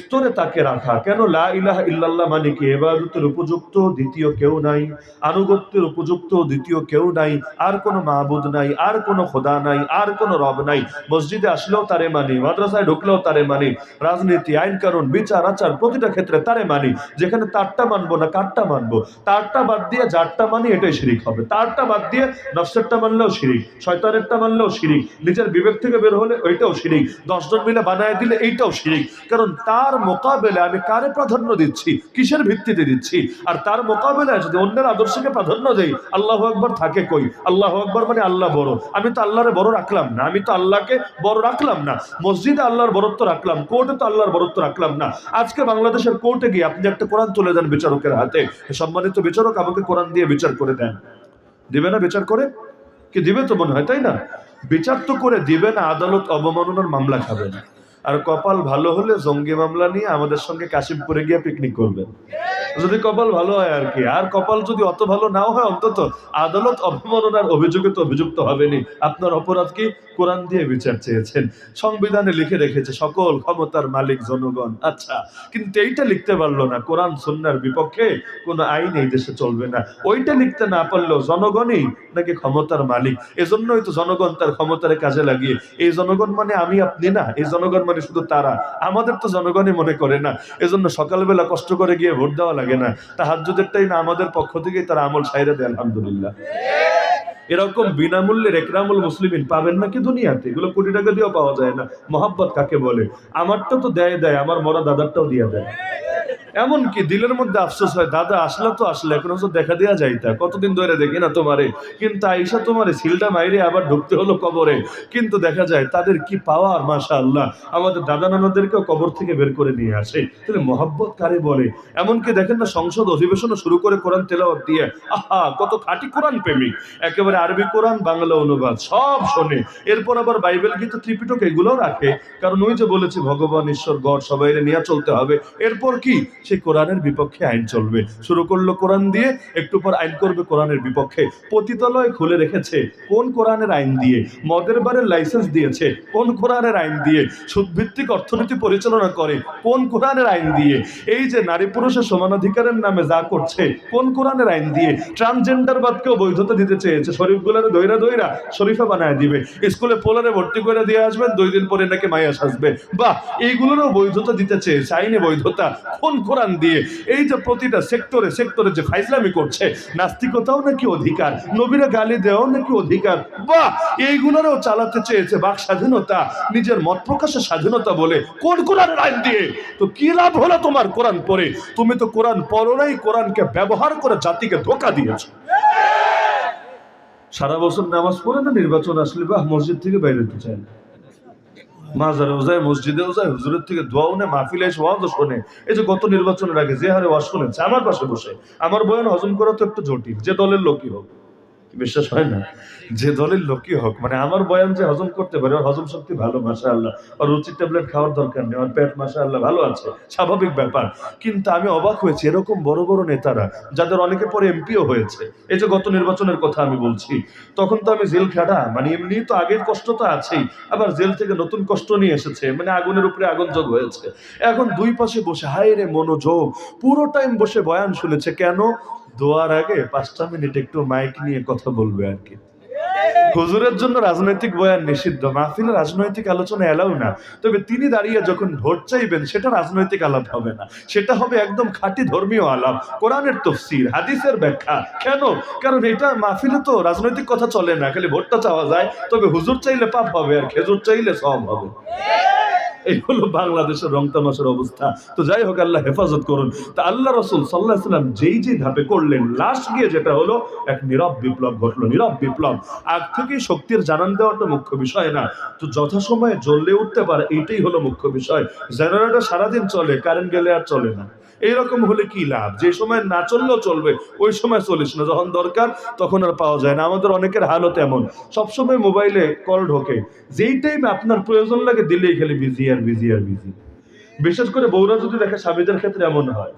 স্তরে তাকে রাখা। কেন? লা ইলাহা ইল্লাল্লাহ মানে কি ইবাদতের উপযুক্ত দ্বিতীয় কেউ নাই, আনুগত্যের উপযুক্ত দ্বিতীয় কেউ নাই, আর কোনো মাবুদ নাই, আর কোনো খোদা নাই, আর কোনো রব নাই। মসজিদে আসলেও তারে মানি, মাদ্রাসায় ঢুকলেও তারে মানি, রাজনীতি আইন কানুন বিচার আচার প্রতিটা ক্ষেত্রে তারে মানি। যেখানে তারটা মানবো না কারটা মানবো, তারটা বাদ দিয়ে যারটা মানি এটাই শিরিক হবে। তারটা বাদ দিয়ে নফসেরটা মানলেও শিরিক, শয়তানেরটা মানলেও শিরিক, নিজের বিবেক থেকে বের হলে ওইটাও শিরিক, 10 জন মিলে বানায় দিলে এইটাও শিরিক। কারণ তার মোকাবেলায় আমি কারে প্রাধান্য দিচ্ছি, কিসের ভিত্তিতে দিচ্ছি? আর তার মোকাবেলায় যদি অন্যের আদর্শকে প্রাধান্য দেই, আল্লাহু আকবার থাকে কই? আল্লাহু আকবার মানে আল্লাহ বড়, আমি তো আল্লাহরে বড় রাখলাম না, আমি তো আল্লাহকে বড় রাখলাম না। মসজিদে আল্লাহর বড়ত্ব রাখলাম, কোর্টে তো আল্লাহর বড়ত্ব রাখলাম না। আজকে বাংলাদেশের কোর্টে গিয়ে আপনি একটা কোরআন তুলে দেন বিচারকের হাতে, সম্মানিত বিচারক আমাকে কোরআন দিয়ে বিচার করে দেন, দিবে না? বিচার করে কি দিবে তো মনে হয়, তাই না? বিচার তো করে দিবে না, আদালত অবমাননার মামলা খাবে না। আর কপাল ভালো হলে জঙ্গি মামলা নিয়ে আমাদের সঙ্গে কাশিমপুরে গিয়ে পিকনিক করবেন, যদি কপাল ভালো হয় আর কি। আর কপাল যদি অত ভালো নাও হয়, অন্তত আদালত অবমাননার অভিযোগে তো অভিযুক্ত হবেনি। আপনার অপরাধ কি? কোরআন দিয়ে বিচার চেয়েছেন। সংবিধানে লিখে রেখেছে সকল ক্ষমতার মালিক জনগণ, আচ্ছা, কিন্তু এইটা লিখতে পারলো না কোরআন সুন্নাহর বিপক্ষে কোনো আইন এই দেশে চলবে না। ওইটা লিখতে না পারলেও জনগণই নাকি ক্ষমতার মালিক। এজন্যই তো জনগণ তার ক্ষমতার কাজে লাগিয়ে, এই জনগণ মানে আমি আপনি না, এই জনগণ মানে শুধু তারা, আমাদের তো জনগণই মনে করে না। এজন্য সকালবেলা কষ্ট করে গিয়ে ভোট দেওয়া লাগে না, তাহাজ্জুদেরটাই না আমাদের পক্ষ থেকেই তারা আমল সাইরা দেয়, আলহামদুলিল্লাহ। এরকম বিনামূল্যের একরামুল মুসলিমিন পাবেন নাকি দুনিয়াতে? এগুলো কোটি টাকা দিয়েও পাওয়া যায় না। মহাব্বত কাকে বলে? আমারটা তো দেয়, আমার মরা দাদারটাও দিয়ে দেয়। এমনকি দিলের মধ্যে আফসোস হয়, দাদা আসলে তো আসলে এখন দেখা দেওয়া যাইতা, কতদিন ধরে দেখি না তোমারে, কিন্তু আইসা তোমারে সিলটা মাইরে আবার ঢুকতে হলো কবরে। কিন্তু দেখা যায় তাদের কি পাওয়ার, মাশাআল্লাহ, আমাদের দাদা নানাদেরকেও কবর থেকে বের করে নিয়ে আসে। তাহলে মহব্বত কারে বলে? এমনকি দেখেন না, সংসদ অধিবেশনও শুরু করে কোরআন তেলাওয়াত দিয়ে, আহা কত খাঁটি কোরআন প্রেমিক, একেবারে আরবি কোরআন বাংলা অনুবাদ সব শোনে। এরপর আবার বাইবেল গীতা ত্রিপিটক এগুলোও রাখে, কারণ ওই যে বলেছি ভগবান ঈশ্বর গড সবাই নিয়ে চলতে হবে। এরপর কি? সেই কোরআনের বিপক্ষে আইন চলবে। শুরু করলো কোরআন দিয়ে, একটু পর আইন করবে কোরআনের বিপক্ষে। পতিতালয় খুলে রেখেছে কোন কোরআনের আইন দিয়ে, মদের বারের লাইসেন্স দিয়েছে কোন কোরআনের আইন দিয়ে, সুদভিত্তিক অর্থনীতি পরিচালনা করে কোন কোরআনের আইন দিয়ে, এই যে নারী পুরুষের সমানাধিকারের নামে যা করছে কোন কোরআনের আইন দিয়ে, ট্রান্সজেন্ডারবাদকেও বৈধতা দিতে চেয়েছে, শরীফগুলারে দইরা শরীফা বানায় দিবে, স্কুলে পোলারে ভর্তি করে দিয়ে আসবেন, 2 দিন পরে নাকি মাইয়া আসবে, বাহ, এইগুলোরও বৈধতা দিতে চেয়েছে, আইনে বৈধতা কোন কোরআন দিয়ে। এই যে প্রতিটা সেক্টরে সেক্টরে যে ফাইজলামি করছে, নাস্তিকতাও নাকি অধিকার, নবীরা গালি দেওয়াও নাকি অধিকার, বাহ, এইগুলোরও চালাতে চেয়েছে বাক স্বাধীনতা, নিজের মত প্রকাশের স্বাধীনতা বলে কোন কোরআনের আইন দিয়ে। তো কি লাভ হলো তোমার কোরআন পড়ে? তুমি তো কোরআন পড়ো নাই, কোরআনকে ব্যবহার করে জাতিকে ধোঁকা দিয়েছো। সারা বছর নামাজ পড়ে না, নির্বাচন আসলে বাহ মসজিদ থেকে বাইরে হতে চায় না, মাজারেও যায়, মসজিদেও যায়, হুজুরের থেকে দোয়াও নেয়, মাহফিলে এসে ওয়াজও শোনে। এই যে গত নির্বাচনের আগে যে হারে ওয়াজ শুনেছে আমার পাশে বসে, আমার বয়ান হজম করা তো একটু জটিল, যে দলের লোকই হোক, বিশ্বাস হয় না? যে দলের লোকই হোক, মানে আমার বয়ান যে হজম করতে পারে, ওর হজম শক্তি ভালো, মাশাআল্লাহ। ওর রুচির ট্যাবলেট খাওয়ার দরকার নেই, ওর পেট মাশাআল্লাহ ভালো আছে, স্বাভাবিক ব্যাপার। কিন্তু আমি অবাক হয়েছি, এরকম বড় বড় নেতারা, যাদের অনেকে পরে এমপিও হয়েছে, এই যে গত নির্বাচনের কথা আমি বলছি, তখন তো আমি জেল খাটা, মানে এমনি তো আগের কষ্ট তো আছেই, আবার জেল থেকে নতুন কষ্ট নিয়ে এসেছে, মানে আগুনের উপরে আগুন যোগ হয়েছে। এখন দুই পাশে বসে হায় রে মনোযোগ, পুরো টাইম বসে বয়ান শুনেছে। কেন? দোয়ার আগে 5টা মিনিট একটু মাইক নিয়ে কথা বলবে আর কি। হুজুরের জন্য রাজনৈতিক বয়ান নিষিদ্ধ, মাহফিলে রাজনৈতিক আলোচনা এলাও না। তবে তিনি দাঁড়িয়ে যখন ভোট চাইবেন, সেটা রাজনৈতিক আলাপ হবে না, সেটা হবে একদম খাঁটি ধর্মীয় আলাপ, কোরআনের তফসির, হাদিসের ব্যাখ্যা। কেন? কারণ এটা মাহফিলে তো রাজনৈতিক কথা চলে না, খালি ভোটটা চাওয়া যায়। তবে হুজুর চাইলে পাপ হবে, আর খেজুর চাইলে সব হবে। এই হলো বাংলাদেশের রং তামাশার অবস্থা। তো যাই হোক, আল্লাহ হেফাজত করুন। তা আল্লাহ রাসূল সাল্লাল্লাহু আলাইহি ওয়াসাল্লাম যেই ধাপে করলেন, লাস্ট গিয়ে যেটা হলো, এক নীরব বিপ্লব ঘটলো, নীরব বিপ্লব। আগ থেকেই শক্তির জানান দেওয়াটা মুখ্য বিষয় না, তো যথাসময়ে জ্বলে উঠতে পারে, এইটাই হলো মুখ্য বিষয়। জেনারেটর সারাদিন চলে, কারেন্ট গেলে আর চলে না। এইরকম হলে কি লাভ? যে সময় না চললেও চলবে, ওই সময় চলিস না, যখন দরকার তখন আর পাওয়া যায় না। আমাদের অনেকের হালত এমন, সবসময় মোবাইলে কল ঢোকে, যেই টাইমে আপনার প্রয়োজন লাগে দিলেই খালি বিজি আর বিজি আর বিজি। বিশেষ করে বউরা যদি দেখে, স্বামীদের ক্ষেত্রে এমন হয়,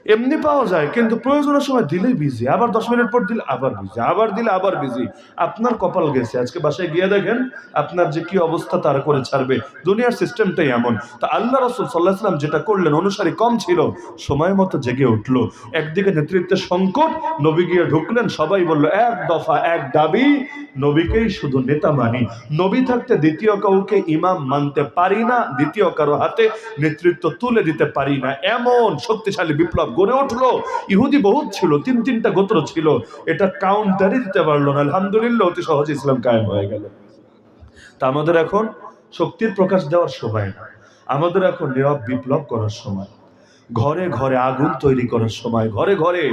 এমনি পাওয়া যায় কিন্তু প্রয়োজনের সময় দিলেই বিজি, আবার 10 মিনিট পর দিলে আবার বিজি, আবার দিলে আবার বিজি। আপনার কপাল গেছে, আজকে বাসায় গিয়ে দেখেন আপনার যে কি অবস্থা তার করে ছাড়বে। দুনিয়ার সিস্টেমটাই এমন। তা আল্লাহ রাসূল সাল্লাল্লাহু আলাইহি ওয়াসাল্লাম যেটা করলেন, অনুসারী কম ছিল, সময় মতো জেগে উঠলো। একদিকে নেতৃত্বের সংকট, নবী গিয়ে ঢুকলেন, সবাই বলল এক দফা এক দাবি, নবীকেই শুধু নেতা মানি। নবী থাকতে দ্বিতীয় কাউকে ইমাম মানতে পারি না, দ্বিতীয় কারো হাতে নেতৃত্ব তুলে দিতে পারি না। এমন শক্তিশালী বিপ্লব গড়ে উঠলো। ইহুদি বহুত ছিল, 3-3টা গোত্র ছিল, এটা কাউন্টারই দিতে পারলো না। আলহামদুলিল্লাহ, অতি সহজে ইসলাম কায়েম হয়ে গেল। তা আমাদের এখন শক্তির প্রকাশ দেওয়ার সময় না, আমাদের এখন নীরব বিপ্লব করার সময়, ঘরে ঘরে আগুন তৈরি করার সময়, ঘরে ঘরে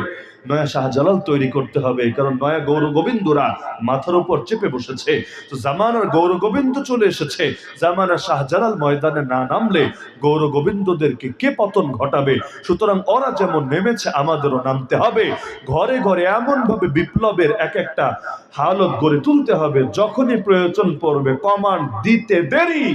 নয়া শাহজালাল তৈরি করতে হবে। কারণ নয়া গৌর গোবিন্দরা মাথার উপর চেপে বসেছে। তো জামানার গৌর গোবিন্দ চলে এসেছে, জামানার শাহজালাল ময়দানে না নামলে গৌর গোবিন্দদেরকে কে পতন ঘটাবে? সুতরাং ওরা যেমন নেমেছে, আমাদেরও নামতে হবে। ঘরে ঘরে এমন ভাবে বিপ্লবের এক একটা হালত গড়ে তুলতে হবে, যখনই প্রয়োজন পড়বে কমান্ড দিতে দেরি